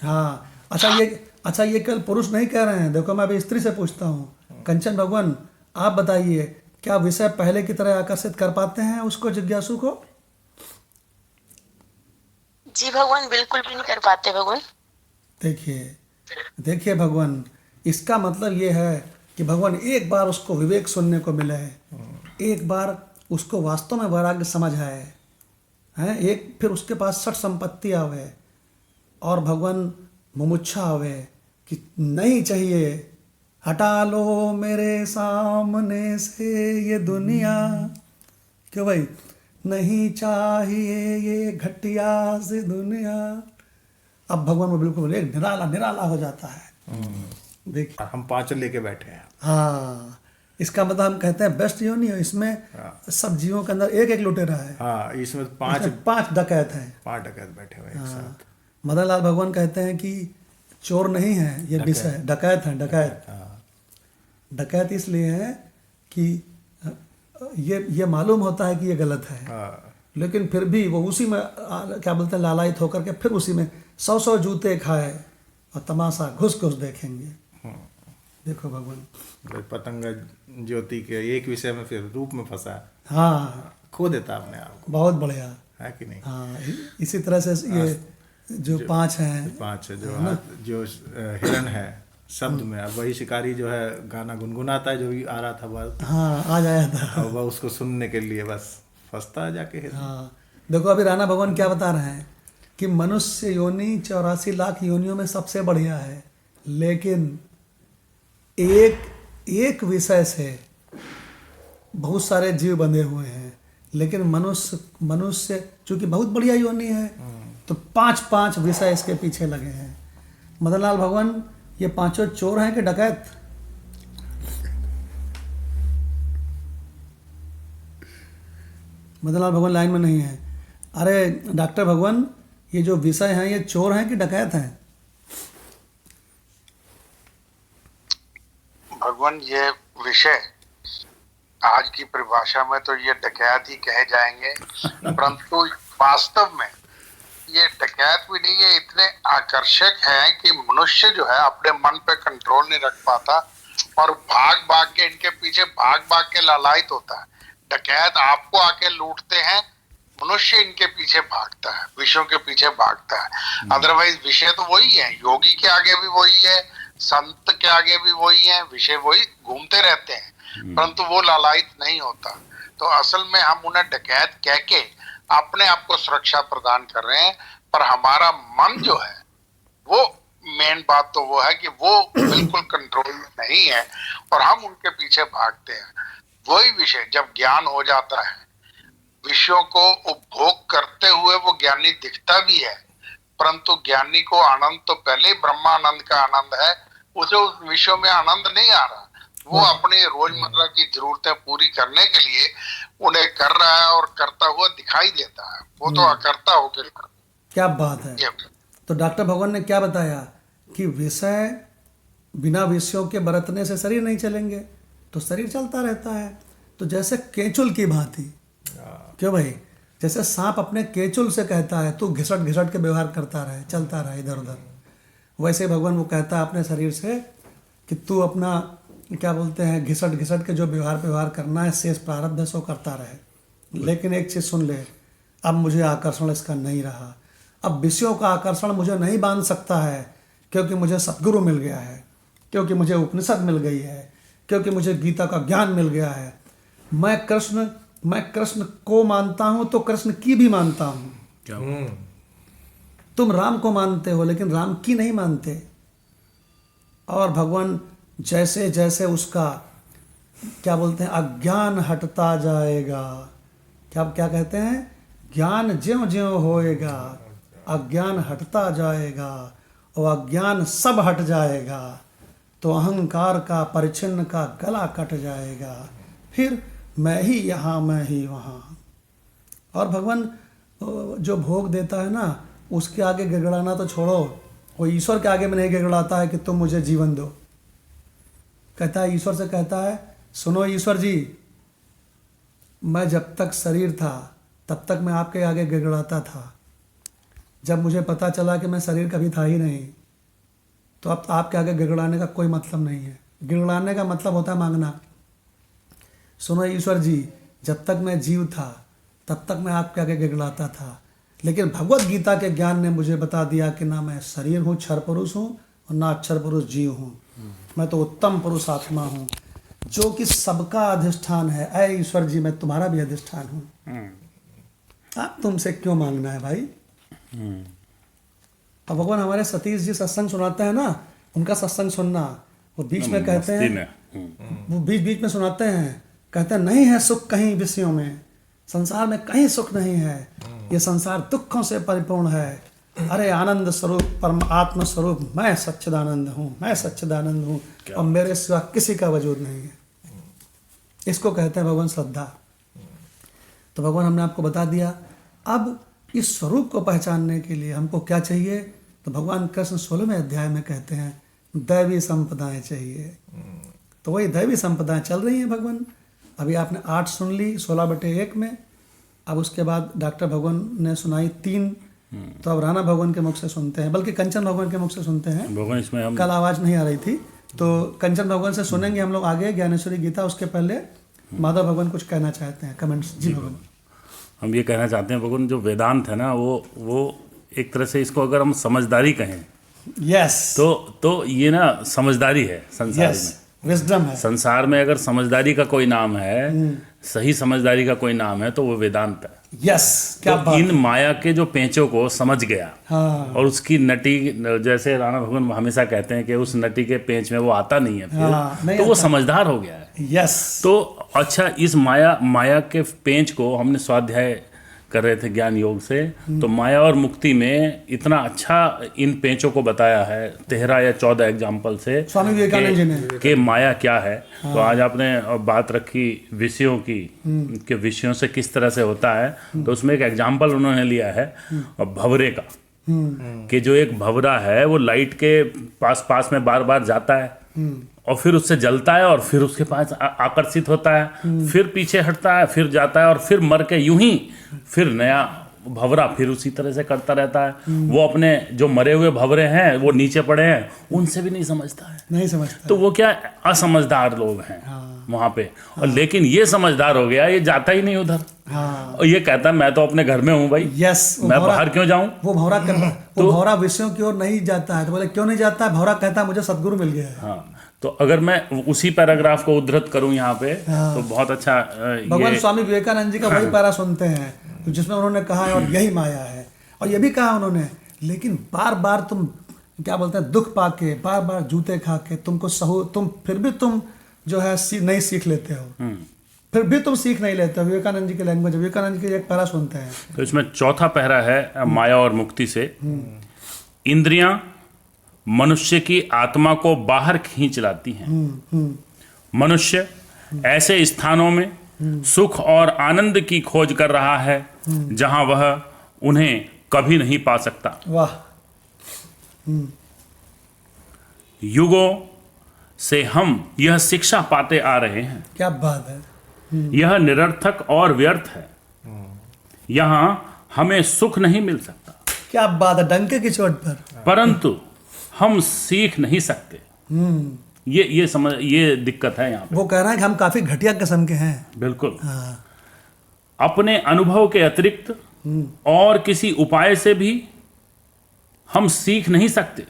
हाँ। अच्छा ये केवल पुरुष नहीं कह रहे हैं, देखो मैं अभी स्त्री से पूछता हूँ। कंचन भगवान, आप बताइए, क्या विषय पहले की तरह आकर्षित कर पाते हैं उसको, जिज्ञासु को? जी भगवान, बिल्कुल भी नहीं कर पाते भगवान। देखिए भगवान, इसका मतलब ये है कि भगवान एक बार उसको विवेक सुनने को मिले, एक बार उसको वास्तव में वैराग्य समझ आए हैं, एक फिर उसके पास सठ संपत्ति आवे और भगवान मुमुच्छा आवे कि नहीं चाहिए, हटा लो मेरे सामने से ये दुनिया, क्यों भाई, नहीं चाहिए ये घटिया सी दुनिया। अब भगवान वो बिल्कुल निराला हो जाता है। देखिए हम 5 लेके बैठे हैं। हाँ, इसका मतलब हम कहते हैं बेस्ट योनि है, इसमें सब जीवों के अंदर एक एक लुटेरा है। हाँ, इसमें 5 डकैत हैं, 5 डकैत बैठे हुए एक साथ। मदन लाल भगवान कहते हैं कि चोर नहीं है ये विषय, डकैत है, डकैत। डकैत इसलिए है कि ये मालूम होता है कि ये गलत है, लेकिन फिर भी वो उसी में क्या बोलते हैं, लालायित होकर के फिर उसी में 100 जूते खाए और तमाशा घुस घुस देखेंगे। देखो भगवान पतंग ज्योति के एक विषय में फिर रूप में फंसा, हाँ खो देता अपने आप को, बहुत बढ़िया। है कि नहीं? हाँ इसी तरह से ये जो 5 हैं, 5 जो हिरण है शब्द में, अब वही शिकारी जो है गाना गुनगुनाता है, जो भी आ रहा था बस, हाँ आ जाया था। और वह उसको सुनने के लिए बस फंसता है जाके हिरण। हाँ देखो अभी राणा भगवान क्या बता रहे हैं कि मनुष्य योनि 84 लाख योनियों में सबसे बढ़िया है, लेकिन एक विषय से बहुत सारे जीव बंधे हुए हैं, लेकिन मनुष्य चूंकि बहुत बढ़िया योनि है तो 5 विषय इसके पीछे लगे हैं। मदनलाल भगवान ये 5 चोर हैं कि डकैत? मदनलाल भगवान लाइन में नहीं है। अरे डॉक्टर भगवान ये जो विषय हैं ये चोर हैं कि डकैत हैं? भगवान ये विषय आज की परिभाषा में तो ये डकैत ही कहे जाएंगे, परंतु वास्तव में ये डकैत भी नहीं है, इतने आकर्षक हैं कि मनुष्य जो है अपने मन पे कंट्रोल नहीं रख पाता और भाग भाग के इनके पीछे भाग भाग के लालायित होता है। डकैत आपको आके लूटते हैं, मनुष्य इनके पीछे भागता है, विषयों के पीछे भागता है। अदरवाइज विषय तो वही है, योगी के आगे भी वही है, संत के आगे भी वही है, विषय वही घूमते रहते हैं, परंतु वो लालायित नहीं होता। तो असल में हम उन्हें डकैत कह के अपने आप को सुरक्षा प्रदान कर रहे हैं, पर हमारा मन जो है वो मेन बात तो वो है कि वो बिल्कुल कंट्रोल में नहीं है और हम उनके पीछे भागते हैं। वही विषय जब ज्ञान हो जाता है, विषयों को उपभोग करते हुए वो ज्ञानी दिखता भी है, परंतु ज्ञानी को आनंद तो पहले ही ब्रह्मानंद का आनंद है, उसे उस विषयों में आनंद नहीं आ रहा। वो अपनी रोजमर्रा की जरूरतें पूरी करने के लिए उन्हें कर रहा है और करता हुआ दिखाई देता है, वो तो अकर्ता होकर क्या बात है। तो डॉक्टर भगवान ने क्या बताया कि विषय बिना विषयों के बरतने से शरीर नहीं चलेंगे, तो शरीर चलता रहता है। तो जैसे केचुल की भांति, क्यों भाई, जैसे सांप अपने केचुल से कहता है तू घिसट घिसट के व्यवहार करता रहे, चलता रहे इधर उधर, वैसे भगवान वो कहता है अपने शरीर से कि तू अपना क्या बोलते हैं घिसट घिसट के जो व्यवहार करना है शेष प्रारब्ध है सो करता रहे। लेकिन एक चीज़ सुन ले, अब मुझे आकर्षण इसका नहीं रहा, अब विषयों का आकर्षण मुझे नहीं बांध सकता है, क्योंकि मुझे सद्गुरु मिल गया है, क्योंकि मुझे उपनिषद मिल गई है, क्योंकि मुझे गीता का ज्ञान मिल गया है। मैं कृष्ण को मानता हूं तो कृष्ण की भी मानता हूं। तुम राम को मानते हो लेकिन राम की नहीं मानते। और भगवान जैसे जैसे उसका क्या बोलते हैं अज्ञान हटता जाएगा, क्या कहते हैं, ज्ञान ज्यों ज्यों होएगा अज्ञान हटता जाएगा और अज्ञान सब हट जाएगा, तो अहंकार का परिच्छिन्न का गला कट जाएगा, फिर मैं ही यहाँ मैं ही वहाँ। और भगवान जो भोग देता है ना, उसके आगे गिड़गिड़ाना तो छोड़ो, वो ईश्वर के आगे में नहीं गिड़गिड़ाता है कि तुम मुझे जीवन दो। कहता है, ईश्वर से कहता है, सुनो ईश्वर जी, मैं जब तक शरीर था तब तक मैं आपके आगे गिड़गिड़ाता था, जब मुझे पता चला कि मैं शरीर कभी था ही नहीं, तो अब आपके आगे गिड़गिड़ाने का कोई मतलब नहीं है। गिड़गिड़ाने का मतलब होता है मांगना। सुनो ईश्वर जी, जब तक मैं जीव था तब तक मैं आपके आगे गिड़गिड़ाता था, लेकिन भगवत गीता के ज्ञान ने मुझे बता दिया कि ना मैं शरीर हूँ, क्षर पुरुष हूँ, और ना अक्षर पुरुष जीव हूँ, मैं तो उत्तम पुरुष आत्मा हूँ, जो कि सबका अधिष्ठान है। ऐ ईश्वर जी, मैं तुम्हारा भी अधिष्ठान हूँ। आप तुमसे क्यों मांगना है भाई। अब भगवान हमारे सतीश जी सत्संग सुनाते हैं ना, उनका सत्संग सुनना, वो बीच में कहते हैं, वो बीच में सुनाते हैं, कहते हैं नहीं है सुख कहीं विषयों में, संसार में कहीं सुख नहीं है, ये संसार दुखों से परिपूर्ण है। अरे आनंद स्वरूप परम आत्म स्वरूप मैं सच्चिदानंद हूँ, मैं सच्चिदानंद हूँ, और मेरे सिवा किसी का वजूद नहीं है। इसको कहते हैं भगवान श्रद्धा। तो भगवान हमने आपको बता दिया। अब इस स्वरूप को पहचानने के लिए हमको क्या चाहिए, तो भगवान कृष्ण 16वें अध्याय में कहते हैं दैवी संपदाएं चाहिए। तो वही दैवी संपदाएं चल रही हैं भगवान। अभी आपने 8 सुन ली 16/1 में, अब उसके बाद डॉक्टर भगवान ने सुनाई 3, तो अब राणा भगवान के मुख से सुनते हैं, बल्कि कंचन भगवान के मुख से सुनते हैं। भगवान इसमें हम कल आवाज़ नहीं आ रही थी, तो कंचन भगवान से सुनेंगे हम लोग आगे ज्ञानेश्वरी गीता। उसके पहले माधव भगवान कुछ कहना चाहते हैं, कमेंट्स। जी भगवान। हम ये कहना चाहते हैं भगवान, जो वेदांत है ना वो एक तरह से इसको अगर हम समझदारी कहें यस, तो ये ना समझदारी है संसार यस, विजडम है। संसार में अगर समझदारी का कोई नाम है, सही समझदारी का कोई नाम है, तो वो वेदांत है। यस, क्या तो बात इन माया के जो पेंचों को समझ गया, हाँ, और उसकी नटी, जैसे राणा भगवान हमेशा कहते हैं कि उस नटी के पेंच में वो आता नहीं है फिर, हाँ, नहीं तो वो आता। समझदार हो गया है। यस, तो अच्छा, इस माया के पेंच को हमने स्वाध्याय कर रहे थे ज्ञान योग से, तो माया और मुक्ति में इतना अच्छा इन पेंचों को बताया है 13 या 14 एग्जाम्पल से, स्वामी विवेकानंद जी ने। कि माया क्या है। तो आज आपने बात रखी विषयों की, कि विषयों से किस तरह से होता है, तो उसमें एक एग्जाम्पल उन्होंने लिया है भंवरे का, कि जो एक भंवरा है वो लाइट के पास में बार बार जाता है, और फिर उससे जलता है, और फिर उसके पास आकर्षित होता है, फिर पीछे हटता है, फिर जाता है, और फिर मर के यूं ही फिर नया भंवरा फिर उसी तरह से करता रहता है। वो अपने जो मरे हुए भंवरे हैं, वो नीचे पड़े हैं, उनसे भी नहीं समझता है, नहीं समझता। तो वो क्या असमझदार लोग हैं वहां पे। और लेकिन ये समझदार हो गया, ये जाता ही नहीं उधर, हाँ, और ये कहता है मैं तो अपने घर में हूँ भाई, यस, मैं बाहर क्यों जाऊं। वो भंवरा वो भंवरा विषयों की ओर नहीं जाता है। तो बोले क्यों नहीं जाता है? भंवरा कहता है मुझे सदगुरु मिल गया है। हाँ, तो अगर मैं उसी पैराग्राफ को उद्धृत करूं यहाँ पे, तो बहुत अच्छा भगवान ये स्वामी विवेकानंद जी का वही पैरा सुनते हैं, तो जिसमें उन्होंने कहा है और यही माया है, और ये भी कहा उन्होंने, लेकिन बार बार तुम क्या बोलते हैं, दुख पाके, बार बार जूते खा के तुम फिर भी तुम जो है नहीं सीख लेते हो, फिर भी तुम सीख नहीं लेते हो। विवेकानंद जी की लैंग्वेज, विवेकानंद जी के एक पैरा सुनते हैं। तो इसमें चौथा पहरा है माया और मुक्ति से। इंद्रियां मनुष्य की आत्मा को बाहर खींच लाती हैं। मनुष्य ऐसे स्थानों में सुख और आनंद की खोज कर रहा है जहां वह उन्हें कभी नहीं पा सकता। वाह, युगों से हम यह शिक्षा पाते आ रहे हैं, क्या बात है। यह निरर्थक और व्यर्थ है, यहां हमें सुख नहीं मिल सकता, क्या बात है, डंके की चोट पर। परंतु हम सीख नहीं सकते। ये दिक्कत है यहाँ पे। वो कह रहा है कि हम काफी घटिया किस्म के हैं। बिल्कुल। हाँ, अपने अनुभव के अतिरिक्त और किसी उपाय से भी हम सीख नहीं सकते।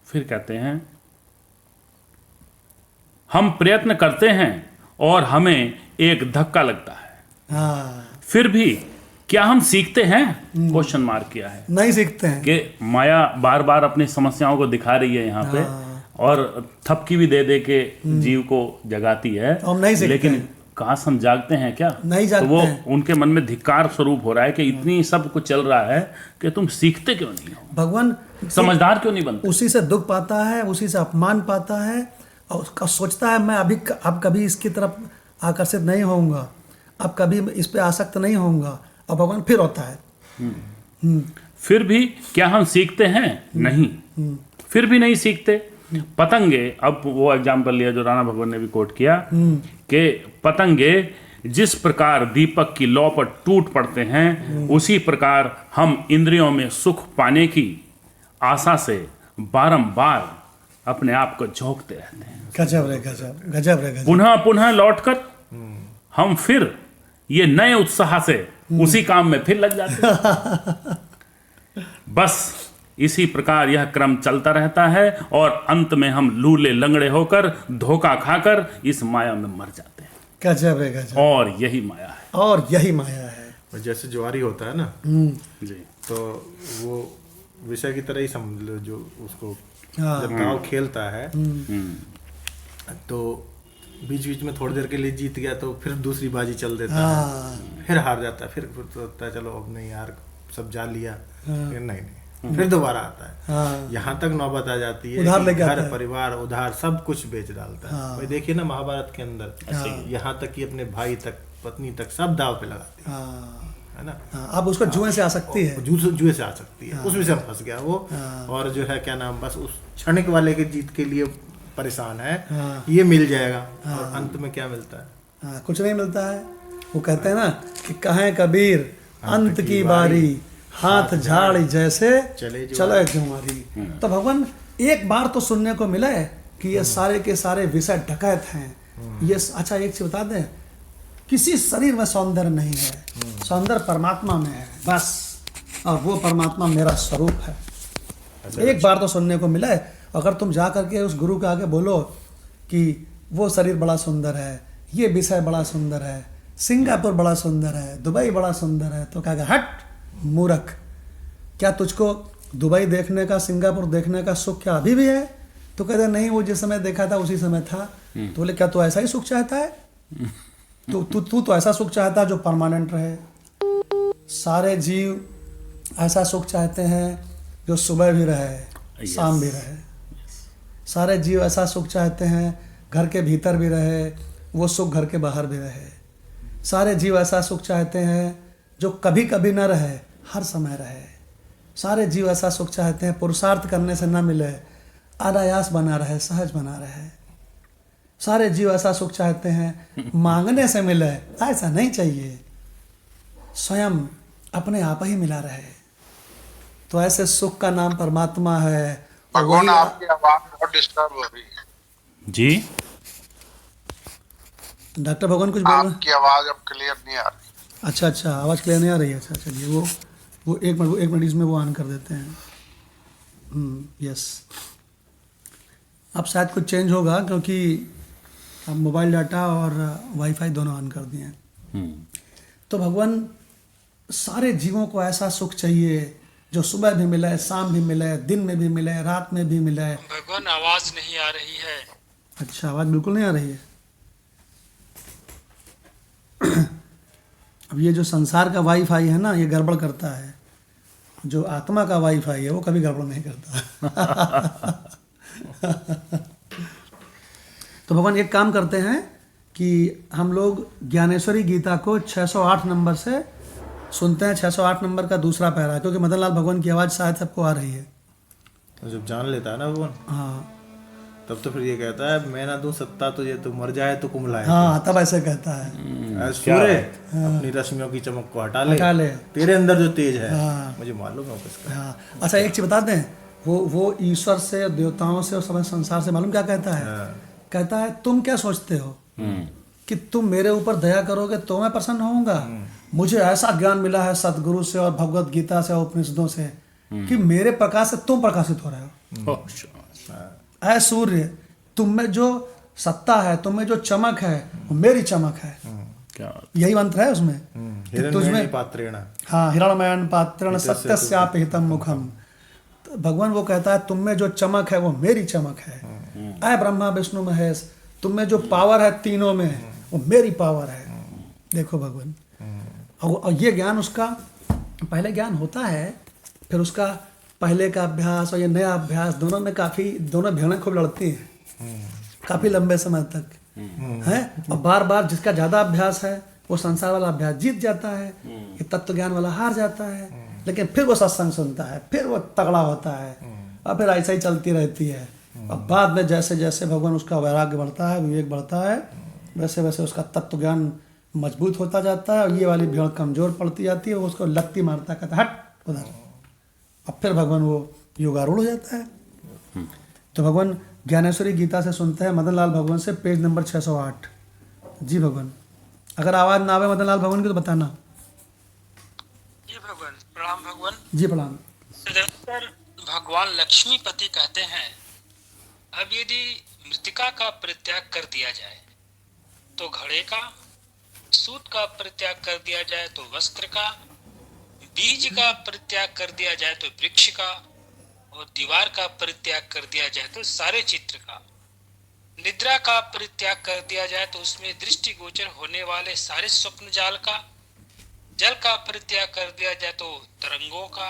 फिर कहते हैं हम प्रयत्न करते हैं और हमें एक धक्का लगता है। हाँ, फिर भी क्या हम सीखते हैं? क्वेश्चन मार्क किया है नहीं सीखते हैं। कि माया बार बार अपनी समस्याओं को दिखा रही है यहाँ पे, और थपकी भी दे दे के जीव को जगाती है, हम नहीं सीखते लेकिन हैं। काश हम जागते हैं क्या? नहीं जागते तो वो हैं। उनके मन में धिक्कार स्वरूप हो रहा है कि इतनी सब कुछ चल रहा है कि तुम सीखते क्यों नहीं हो, भगवान समझदार क्यों नहीं बनते? उसी से दुख पाता है, उसी से अपमान पाता है, और उसका सोचता है मैं अब कभी इसकी तरफ आकर्षित नहीं होऊंगा, अब कभी इस पे आसक्त नहीं होऊंगा, और भगवान फिर होता है। फिर भी क्या हम सीखते हैं? नहीं, फिर भी नहीं सीखते। पतंगे, अब वो एग्जाम्पल लिया जो राणा भगवान ने भी कोट किया, कि पतंगे जिस प्रकार दीपक की लौ पर टूट पड़ते हैं, उसी प्रकार हम इंद्रियों में सुख पाने की आशा से बारंबार अपने आप को झोंकते रहते हैं। गजब रे गजब, गजब रे गजब। पुनः पुनः लौटकर हम फिर ये नए उत्साह से उसी काम में फिर लग जाते हैं। बस इसी प्रकार यह क्रम चलता रहता है, और अंत में हम लूले लंगड़े होकर, धोखा खाकर इस माया में मर जाते हैं। गजब रे गजब। और यही माया है। और यही माया है। और जैसे ज्वारी होता है ना, जी, तो वो विषय की तरह ही समझ लो, जो उसको हाँ। जब दाव खेलता है तो बीच बीच में थोड़ी देर के लिए जीत गया तो फिर दूसरी बाजी चल देता है, फिर हार जाता है, फिर सोचता है चलो अब नहीं यार, सब जान लिया, फिर नहीं, फिर दोबारा आता है। यहाँ तक नौबत आ जाती है उधार कि लेके आता घर है। परिवार उधार सब कुछ बेच डालता है। भाई देखिए ना महाभारत के अंदर, यहाँ तक कि अपने भाई तक, पत्नी तक सब दाव पे लगाती है ना। अब उसको जुए से आ सकती है। जुए से आ सकती है, उसमें से फंस गया वो, और जो है क्या नाम, बस उस क्षणिक वाले के जीत के लिए परेशान है, ये मिल जाएगा, और अंत में क्या मिलता है? कुछ नहीं मिलता है। वो कहते हैं ना कि कहें कबीर अंत की बारी, हाथ झाड़ जैसे चले जुमारी। तो भगवान एक बार तो सुनने को मिला है कि ये सारे के सारे विषय डकैत हैं। ये अच्छा एक चीज बता दें, किसी शरीर में सौंदर्य नहीं है, सौंदर्य परमात्मा में है बस, और वो परमात्मा मेरा स्वरूप है। एक बार तो सुनने को मिला है। अगर तुम जा करके उस गुरु के आगे बोलो कि वो शरीर बड़ा सुंदर है, ये विषय बड़ा सुंदर है, सिंगापुर बड़ा सुंदर है, दुबई बड़ा सुंदर है, तो कहेगा हट मूर्ख, क्या तुझको दुबई देखने का, सिंगापुर देखने का सुख क्या अभी भी है? तो कहते नहीं, वो जिस समय देखा था उसी समय था। तो बोले क्या तू ऐसा ही सुख चाहता है? तू तो ऐसा सुख चाहता है जो परमानेंट रहे। सारे जीव ऐसा सुख चाहते हैं जो सुबह भी रहे, शाम भी रहे। सारे जीव ऐसा सुख चाहते हैं घर के भीतर भी रहे, वो सुख घर के बाहर भी रहे। सारे जीव ऐसा सुख चाहते हैं जो कभी कभी न रहे, हर समय रहे। सारे जीव ऐसा सुख चाहते हैं पुरुषार्थ करने से न मिले, अनायास बना रहे, सहज बना रहे। सारे जीव ऐसा सुख चाहते हैं मांगने से मिले, ऐसा नहीं चाहिए, स्वयं अपने आप ही मिला रहे। तो ऐसे सुख का नाम परमात्मा है। भगवान आपकी आवाज बहुत डिस्टर्ब हो रही है जी। डॉक्टर भगवान कुछ बोल रहे हैं? आपकी आवाज अब क्लियर नहीं आ रही। अच्छा, आवाज़ क्लियर नहीं आ रही है। अच्छा चलिए, वो एक मिनट इसमें वो ऑन कर देते हैं। यस, अब शायद कुछ चेंज होगा क्योंकि अब मोबाइल डाटा और वाईफाई दोनों ऑन कर दिए हैं। तो भगवान सारे जीवों को ऐसा सुख चाहिए जो सुबह भी मिले, शाम भी मिले, दिन में भी मिले, रात में भी मिले। भगवान आवाज नहीं आ रही है। अच्छा, आवाज़ बिल्कुल नहीं आ रही है। अब ये जो संसार का वाईफाई है ना, ये गड़बड़ करता है। जो आत्मा का वाईफाई है वो कभी गड़बड़ नहीं करता। तो भगवान एक काम करते हैं कि हम लोग ज्ञानेश्वरी गीता को 608 नंबर से सुनते हैं। 608 नंबर का दूसरा पैरा, क्योंकि मदन लाल भगवान की आवाज़ शायद सबको आ रही है। तो जब जान लेता है ना भगवान, हाँ, तब तो फिर ये कहता है मैं ना दूं सत्ता तुझे, तो मर जाए तो कुमलाए। हाँ, तब ऐसे कहता है सूर्य अपनी रश्मियों की चमक को हटा ले, तेरे अंदर जो तेज है मुझे मालूम है उसका। हाँ, अच्छा एक चीज बता दें, वो ईश्वर से, देवताओं से और समस्त संसार से मालूम क्या कहता है? कहता है तुम क्या सोचते हो कि तुम मेरे ऊपर दया करोगे तो मैं प्रसन्न होऊंगा? मुझे ऐसा ज्ञान मिला है सदगुरु से और भगवत गीता से और उपनिषदों से कि मेरे प्रकाश से तुम प्रकाशित हो रहे हो। ऐ सूर्य, तुम में जो सत्ता है, तुम में जो चमक है, वो मेरी चमक है। यही मंत्र है उसमें। हिरण्मयी पात्रेण, हाँ, हिरण्मयन पात्रेण सत्यस्यापि हितम मुखम। तो भगवान वो कहता है तुम में जो चमक है वो मेरी चमक है। ऐ ब्रह्मा विष्णु महेश, तुम में जो पावर है तीनों में, वो मेरी पावर है। देखो भगवान, और ये ज्ञान उसका पहले ज्ञान होता है, फिर उसका पहले का अभ्यास और ये नया अभ्यास, दोनों में दोनों भेड़ें खूब लड़ती हैं काफी लंबे समय तक है। और बार बार जिसका ज्यादा अभ्यास है वो संसार वाला अभ्यास जीत जाता है, ये तत्व ज्ञान वाला हार जाता है। लेकिन फिर वो सत्संग सुनता है, फिर वो तगड़ा होता है, और फिर ऐसा ही चलती रहती है। और बाद में जैसे जैसे भगवान उसका वैराग्य बढ़ता है, विवेक बढ़ता है, वैसे वैसे उसका तत्व ज्ञान मजबूत होता जाता है, और ये वाली भेड़ कमजोर पड़ती जाती है। वो उसको लगती मारता, कहता हट उधर। अब फिर भगवान वो योगारूढ़ हो जाता है। तो भगवान ज्ञानेश्वरी गीता से सुनते हैं मदन लाल भगवान से, पेज नंबर 608। जी भगवान, अगर आवाज ना आवे मदन लाल भगवान की तो बताना। जी भगवान, प्रणाम भगवान। जी प्रणाम। भगवान लक्ष्मीपति कहते हैं, अब यदि मृतिका का परित्याग कर दिया जाए तो घड़े का, सूत का परित्याग कर दिया जाए तो वस्त्र का, बीज का परित्याग कर दिया जाए तो वृक्ष का, और दीवार का परित्याग कर दिया जाए तो सारे चित्र का, निद्रा का परित्याग कर दिया जाए तो उसमें दृष्टिगोचर होने वाले सारे स्वप्न जाल का, जल का परित्याग कर दिया जाए तो तरंगों का,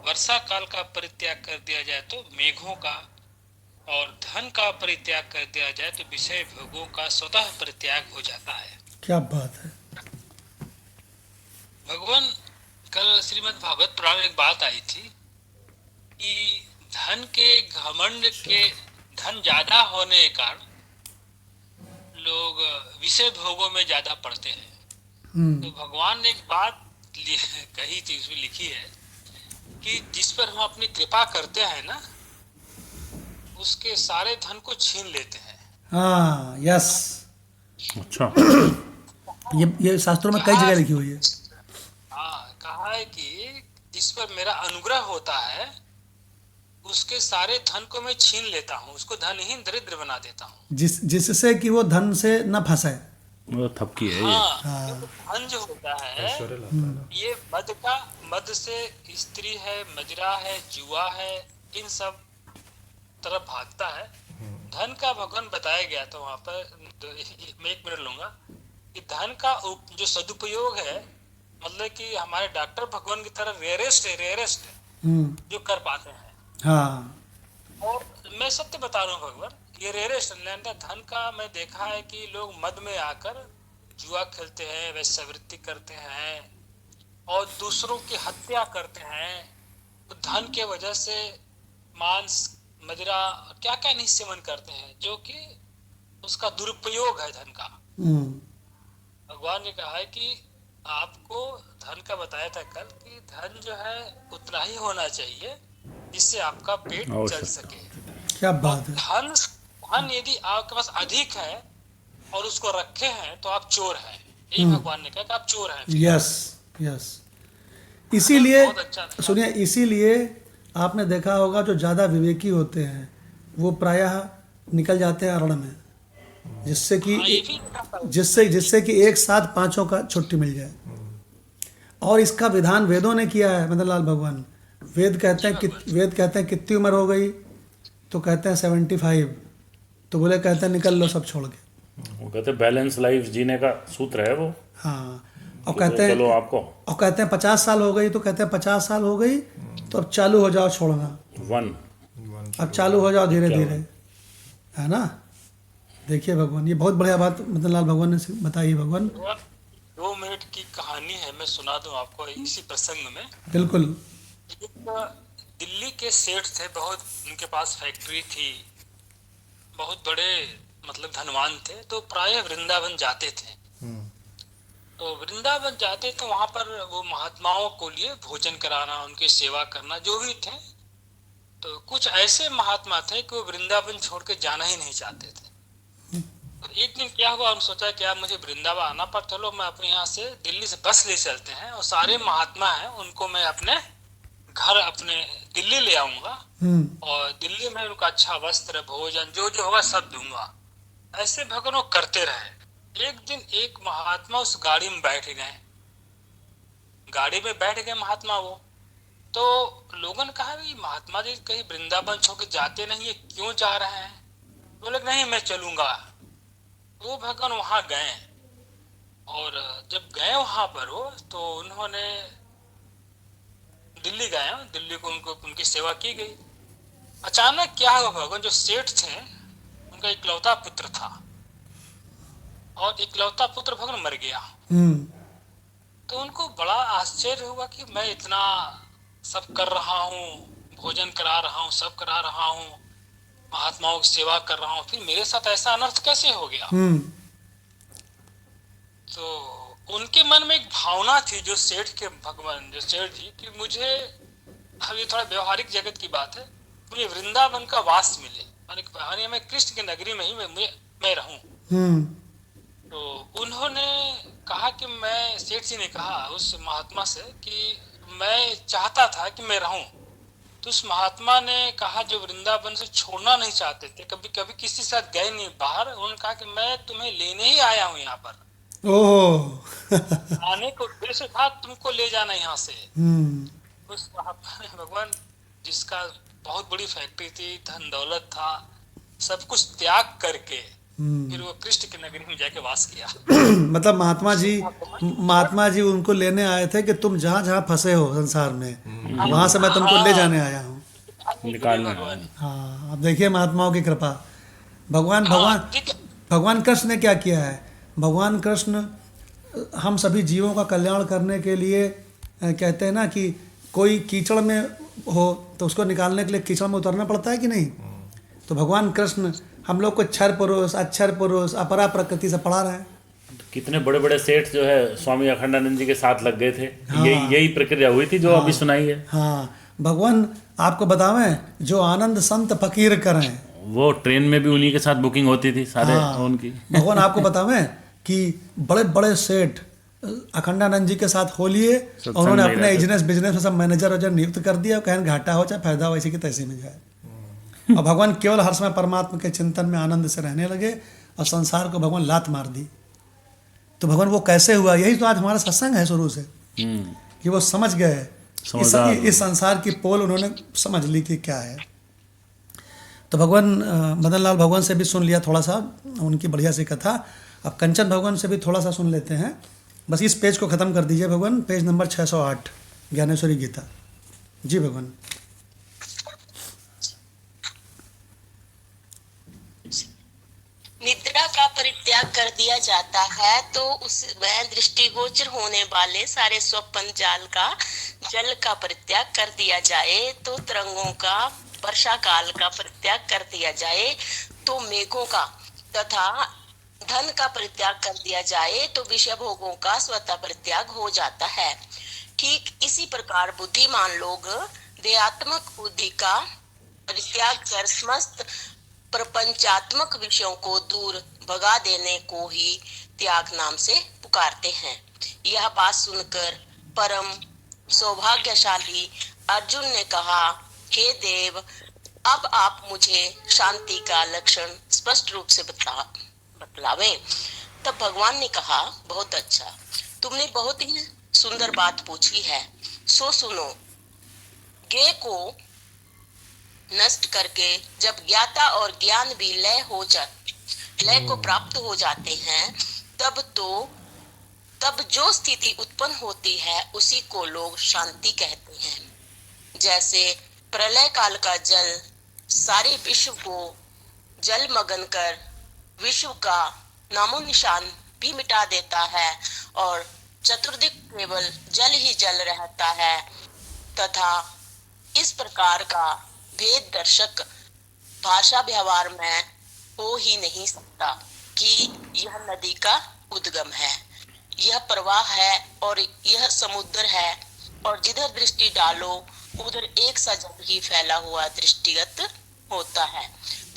वर्षा काल का परित्याग कर दिया जाए तो मेघों का, और धन का परित्याग कर दिया जाए तो विषय भोगों का स्वतः परित्याग हो जाता है। क्या बात है भगवान, कल श्रीमद् भागवत पुराण में एक बात आई थी कि धन के घमंड के, धन ज्यादा होने के कारण लोग विषय भोगों में ज्यादा पड़ते हैं। तो भगवान ने एक बात कही थी, उसमें लिखी है कि जिस पर हम अपनी कृपा करते हैं ना, उसके सारे धन को छीन लेते हैं। हाँ, यस, अच्छा। ये शास्त्रों में कई जगह लिखी हुई है। हाँ, कहा है कि जिस पर मेरा अनुग्रह होता है उसके सारे धन को मैं छीन लेता हूँ, उसको धनहीन दरिद्र बना देता हूँ। जिससे कि वो धन से न फंसे। वो थपकी है ये। हाँ, धन जो होता है ये मद से स्त्री है, मदिरा है, जुआ है, इन सब तरफ भागता है। धन का भगवान बताया गया था वहां पर, मैं 1 मिनट लूंगा, कि धन का जो सदुपयोग है, मतलब कि हमारे डॉक्टर भगवान की तरह रेयरेस्ट जो कर पाते हैं। हाँ, और मैं सत्य बता रहा हूँ भगवान, ये रेयरेस्ट धन का मैं देखा है कि लोग मद में आकर जुआ खेलते हैं, वैश्यवृत्ति करते हैं और दूसरों की हत्या करते हैं। तो धन के वजह से मांस, मदिरा, क्या क्या नहीं सेवन करते हैं, जो कि उसका दुरुपयोग है धन का। भगवान ने कहा है कि आपको धन का बताया था कल कि धन जो है उतना ही होना चाहिए जिससे आपका पेट चल सके। क्या बात है। धन यदि आपके पास अधिक है और उसको रखे हैं तो आप चोर हैं। यही भगवान ने कहा कि आप चोर हैं। Yes, yes. इसीलिए बहुत अच्छा था। सुनिए, इसीलिए आपने देखा होगा जो ज़्यादा विवेकी होते हैं वो प्रायः निकल जाते हैं अरण में, जिससे कि एक साथ 5 का छुट्टी मिल जाए। और इसका विधान वेदों ने किया है। मदन लाल भगवान, वेद कहते हैं कितनी उम्र हो गई, तो कहते हैं 75। तो बोले, कहते हैं निकल लो सब छोड़ के। वो कहते हैं बैलेंस लाइफ जीने का सूत्र है वो। हाँ, और कहते हैं, चलो आपको, और कहते हैं 50 साल हो गई, तो कहते हैं 50 साल हो गई तो अब चालू हो जाओ छोड़ना। अब चालू हो जाओ धीरे धीरे, है ना। देखिए भगवान, ये बहुत बढ़िया बात मदन लाल भगवान ने बताई। भगवान 2 मिनट की कहानी है, मैं सुना दूं आपको इसी प्रसंग में। बिल्कुल। दिल्ली के सेठ थे, बहुत उनके पास फैक्ट्री थी, बहुत बड़े मतलब धनवान थे। तो प्रायः वृंदावन जाते थे। तो वृंदावन जाते तो वहां पर वो महात्माओं को लिए भोजन कराना, उनकी सेवा करना, जो भी थे। तो कुछ ऐसे महात्मा थे कि वो वृंदावन छोड़ के जाना ही नहीं चाहते थे। तो एक दिन क्या हुआ, उन्होंने सोचा कि यार मुझे वृंदावन आना पर, चलो मैं अपने यहाँ से दिल्ली से बस ले चलते हैं और सारे महात्मा हैं उनको मैं अपने घर, अपने दिल्ली ले आऊंगा और दिल्ली में उनका अच्छा वस्त्र, भोजन, जो जो होगा सब दूंगा। ऐसे भगवान वो करते रहे। एक दिन एक महात्मा उस गाड़ी में बैठ गए, महात्मा वो। तो लोगों ने कहा, महात्मा जी कहीं वृंदावन छोड़ के जाते नहीं है, क्यों जा रहे हैं? बोले नहीं, मैं चलूंगा। वो भगवान वहां गए और जब गए वहां पर वो, तो उन्होंने दिल्ली गए, दिल्ली को उनकी सेवा की गई। अचानक क्या हुआ, भगवान जो सेठ थे उनका इकलौता पुत्र था और इकलौता पुत्र भगवान मर गया। तो उनको बड़ा आश्चर्य हुआ कि मैं इतना सब कर रहा हूँ, भोजन करा रहा हूँ, सब करा रहा हूँ, महात्माओं की सेवा कर रहा हूँ, फिर मेरे साथ ऐसा अनर्थ कैसे हो गया? तो उनके मन में एक भावना थी, जो सेठ के भगवान, जो सेठ जी, कि मुझे, अब ये थोड़ा व्यवहारिक जगत की बात है, मुझे वृंदावन का वास मिले, यानी मैं कृष्ण की नगरी में ही मैं रहूं। तो उन्होंने कहा कि मैं, सेठ जी ने कहा उस महात्मा से कि मैं चाहता था कि मैं रहूं। तो उस महात्मा ने कहा, जो वृंदावन से छोड़ना नहीं चाहते थे, कभी कभी किसी के साथ गए नहीं बाहर, उन्होंने कहा कि मैं तुम्हें लेने ही आया हूँ यहाँ पर। आने को उद्देश्य था तुमको ले जाना यहाँ से। उस महात्मा ने, भगवान जिसका बहुत बड़ी फैक्ट्री थी, धन दौलत था, सब कुछ त्याग करके फिर वो कृष्ण की नगरी में जाके वास किया। मतलब महात्मा जी उनको लेने आए थे कि तुम जहाँ जहाँ फंसे हो संसार में, वहां से मैं तुमको ले जाने आया हूँ, निकालने। हाँ, अब देखिए महात्माओं की कृपा। भगवान कृष्ण ने क्या किया है? भगवान कृष्ण हम सभी जीवों का कल्याण करने के लिए कहते हैं ना कि कोई कीचड़ में हो तो उसको निकालने के लिए कीचड़ में उतरना पड़ता है कि नहीं? तो भगवान कृष्ण हम लोग को क्षर पुरुष, अक्षर पुरुष, अपरा प्रकृति से पढ़ा रहे हैं। कितने बड़े बड़े सेठ जो है स्वामी अखंडानंद जी के साथ लग गए थे। यही प्रक्रिया हुई थी जो अभी सुनाई है। हाँ, भगवान आपको बतावें, जो आनंद संत फकीर करें, वो ट्रेन में भी उन्हीं के साथ बुकिंग होती थी सारे उनकी। भगवान आपको बतावें कि बड़े बड़े सेठ अखंडानंद जी के साथ हो लिए और उन्होंने अपने बिजनेस में सब मैनेजर वजर नियुक्त कर दिया। कहें घाटा हो चाहे फायदा हो, ऐसे की तैसे में जाए। और भगवान केवल हर समय परमात्मा के चिंतन में आनंद से रहने लगे और संसार को भगवान लात मार दी। तो भगवान वो कैसे हुआ? यही तो आज हमारा सत्संग है शुरू से, कि वो समझ गए इस संसार की पोल उन्होंने समझ ली कि क्या है। तो भगवान मदन लाल भगवान से भी सुन लिया थोड़ा सा उनकी बढ़िया सी कथा। अब कंचन भगवान से भी थोड़ा सा सुन लेते हैं। बस इस पेज को ख़त्म कर दीजिए भगवान, पेज नंबर 608 ज्ञानेश्वरी गीता। जी भगवान। निद्रा का परित्याग कर दिया जाता है तो उसमें दृष्टिगोचर होने वाले सारे स्वप्न जाल का जल का परित्याग कर दिया जाए, तो तरंगों का वर्षा काल का परित्याग कर दिया जाए, तो मेघों का तथा धन का परित्याग कर दिया जाए, तो विषय भोगों का स्वतः परित्याग हो जाता है। ठीक इसी प्रकार बुद्धिमान लोग देहात्मक बुद्धि का परित्याग कर समस्त प्रपंचात्मक विषयों को दूर भगा देने को ही त्याग नाम से पुकारते हैं। यह बात सुनकर परम सौभाग्यशाली अर्जुन ने कहा, हे देव, अब आप मुझे शांति का लक्षण स्पष्ट रूप से बतलावें। तब भगवान ने कहा, बहुत अच्छा, तुमने बहुत ही सुंदर बात पूछी है, सो सुनो। ज्ञेय को नष्ट करके जब ज्ञाता और ज्ञान भी लय को प्राप्त हो जाते हैं, तब जो स्थिति उत्पन्न होती है उसी को लोग शांति कहते हैं। जैसे प्रलय काल का जल सारे विश्व को जलमग्न कर विश्व का नामो निशान भी मिटा देता है और चतुर्दिक केवल जल ही जल रहता है, तथा इस प्रकार का भेद दर्शक भाषा व्यवहार में हो ही नहीं सकता कि यह नदी का उद्गम है, यह प्रवाह है और यह समुद्र है, और जिधर दृष्टि डालो उधर एक सा जल ही फैला हुआ दृष्टिगत होता है।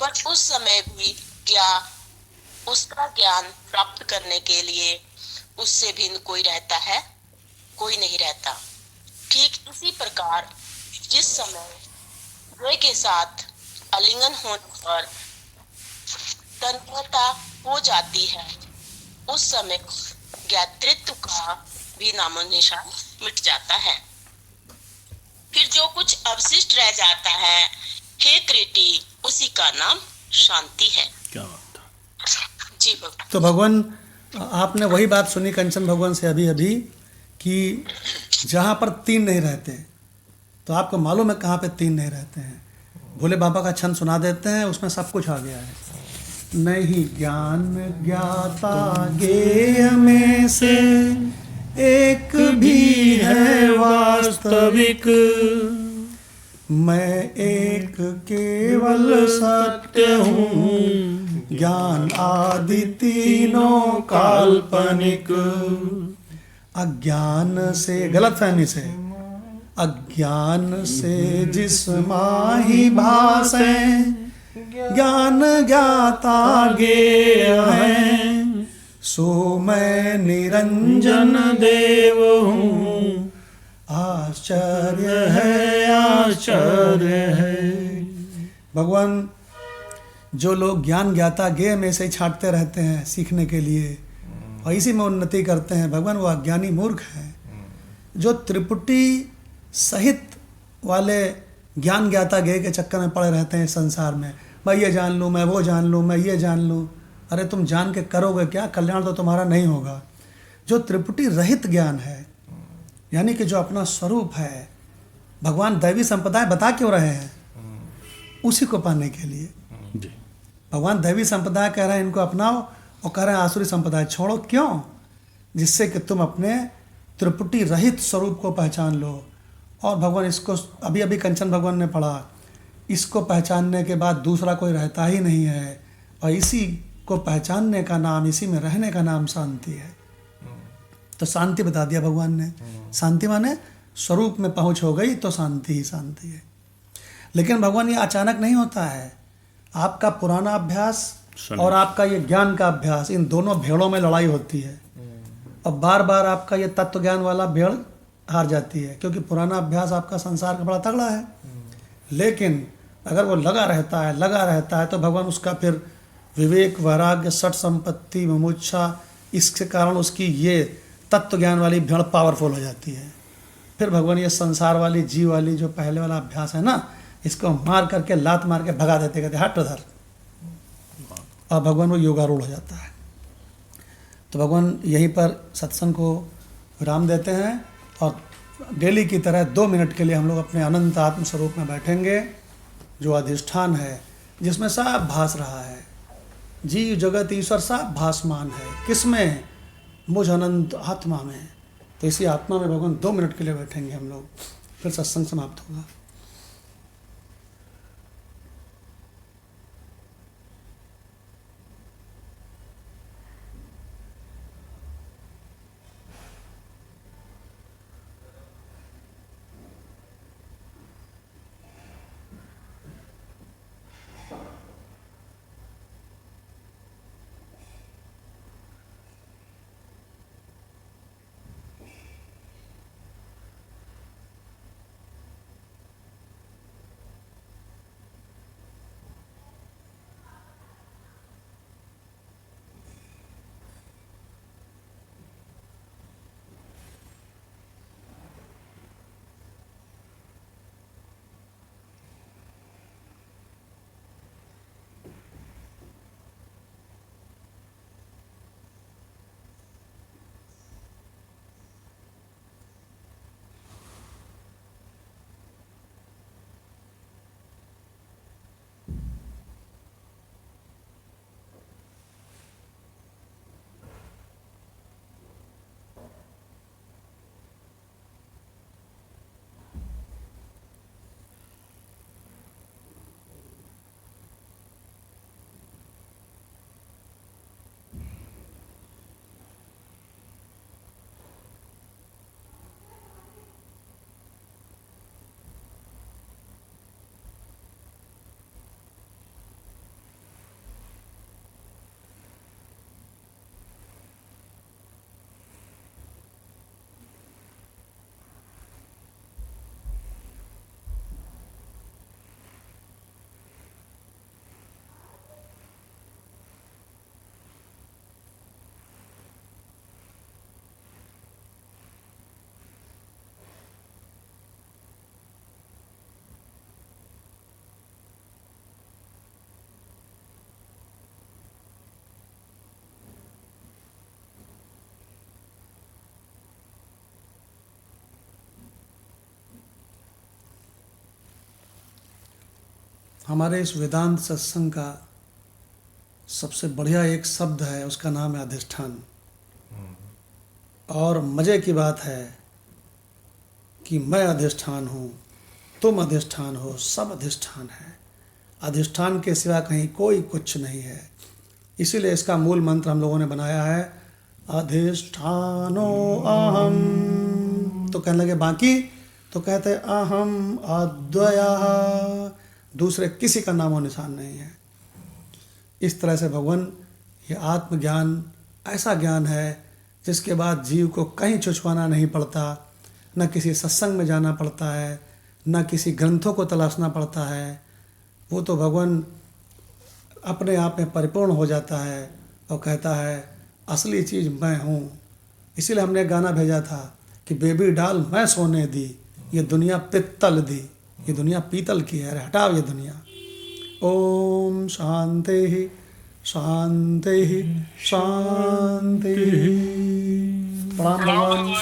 पर उस समय भी क्या उसका ज्ञान प्राप्त करने के लिए उससे भिन्न कोई रहता है? कोई नहीं रहता। ठीक इसी प्रकार जिस समय द्वय के साथ आलिंगन होने पर तन्मयता हो जाती है, उस समय ज्ञातृत्व का भी नामो निशान मिट जाता है। फिर जो कुछ अवशिष्ट रह जाता है, हे कृति, उसी का नाम शांति है। क्या बात है। जी भगवान। तो भगवान आपने वही बात सुनी कंचन भगवान से अभी कि जहाँ पर तीन नहीं रहते, तो आपको मालूम है कहाँ पे तीन नहीं रहते हैं। भोले बाबा का छंद सुना देते हैं, उसमें सब कुछ आ गया है। नहीं ज्ञान ज्ञाता गेय में से एक भी है वास्तविक, मैं एक केवल सत्य हूँ, ज्ञान आदि तीनों काल्पनिक। अज्ञान से, गलतफहमी से, अज्ञान से जिस माही भासे, ज्ञान ज्ञाता गेय है, सो मैं निरंजन देव हूँ। आश्चर्य है, आश्चर्य है। भगवान, जो लोग ज्ञान ज्ञाता गेय में से छांटते रहते हैं सीखने के लिए और इसी में उन्नति करते हैं, भगवान वो अज्ञानी मूर्ख हैं। जो त्रिपुटी सहित वाले ज्ञान ज्ञाता गेय के चक्कर में पड़े रहते हैं संसार में, मैं ये जान लूँ, मैं वो जान लूँ, मैं ये जान लूँ। अरे तुम जान के करोगे क्या? कल्याण तो तुम्हारा नहीं होगा। जो त्रिपुटी रहित ज्ञान है, यानी कि जो अपना स्वरूप है, भगवान दैवी संप्रदाय बता क्यों रहे हैं? उसी को पाने के लिए। भगवान दैवी संप्रदाय कह रहे हैं इनको अपनाओ, और कह रहे हैं आसुरी संप्रदाय छोड़ो। क्यों? जिससे कि तुम अपने त्रिपुटी रहित स्वरूप को पहचान लो। और भगवान इसको अभी अभी कंचन भगवान ने पढ़ा, इसको पहचानने के बाद दूसरा कोई रहता ही नहीं है। और इसी को पहचानने का नाम, इसी में रहने का नाम शांति है। तो शांति बता दिया भगवान ने। शांति माने स्वरूप में पहुंच हो गई तो शांति ही शांति है। लेकिन भगवान ये अचानक नहीं होता है। आपका पुराना अभ्यास और आपका ये ज्ञान का अभ्यास, इन दोनों भेड़ों में लड़ाई होती है और बार बार आपका ये तत्व ज्ञान वाला भेड़ हार जाती है, क्योंकि पुराना अभ्यास आपका संसार का बड़ा तगड़ा है। लेकिन अगर वो लगा रहता है तो भगवान उसका फिर विवेक, वैराग्य, सठ संपत्ति, मुमुक्षा, इसके कारण उसकी ये तत्व ज्ञान वाली भेड़ पावरफुल हो जाती है। फिर भगवान ये संसार वाली, जीव वाली जो पहले वाला अभ्यास है ना, इसको मार करके, लात मार के भगा देते, कहते हट उधर, और भगवान वो योगारूढ़ हो जाता है। तो भगवान यहीं पर सत्संग को विराम देते हैं और डेली की तरह 2 मिनट के लिए हम लोग अपने अनंत आत्म स्वरूप में बैठेंगे, जो अधिष्ठान है, जिसमें सब भास रहा है। जीव जगत ईश्वर सब भासमान है। किसमें? मुझ अनंत आत्मा में। तो इसी आत्मा में भगवान 2 मिनट के लिए बैठेंगे हम लोग, फिर सत्संग समाप्त होगा। हमारे इस वेदांत सत्संग का सबसे बढ़िया एक शब्द है, उसका नाम है अधिष्ठान। और मज़े की बात है कि मैं अधिष्ठान हूँ, तुम अधिष्ठान हो, सब अधिष्ठान है। अधिष्ठान के सिवा कहीं कोई कुछ नहीं है। इसीलिए इसका मूल मंत्र हम लोगों ने बनाया है, अधिष्ठानो अहम। तो कहने लगे बाकी, तो कहते अहम अद्वयः, दूसरे किसी का नामो निशान नहीं है। इस तरह से भगवान, ये आत्मज्ञान ऐसा ज्ञान है जिसके बाद जीव को कहीं छुछवाना नहीं पड़ता, न किसी सत्संग में जाना पड़ता है, न किसी ग्रंथों को तलाशना पड़ता है। वो तो भगवान अपने आप में परिपूर्ण हो जाता है और कहता है असली चीज़ मैं हूँ। इसीलिए हमने गाना भेजा था कि बेबी डाल मैं सोने दी, ये दुनिया पित्तल दी, ये दुनिया पीतल की है, हटाओ ये दुनिया। ओम शांति शांति शांति। प्रणाम भगवान,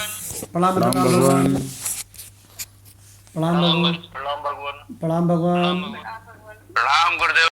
प्रणाम भगवान, प्रणाम भगवान, प्रणाम भगवान, प्रणाम गुरुदेव।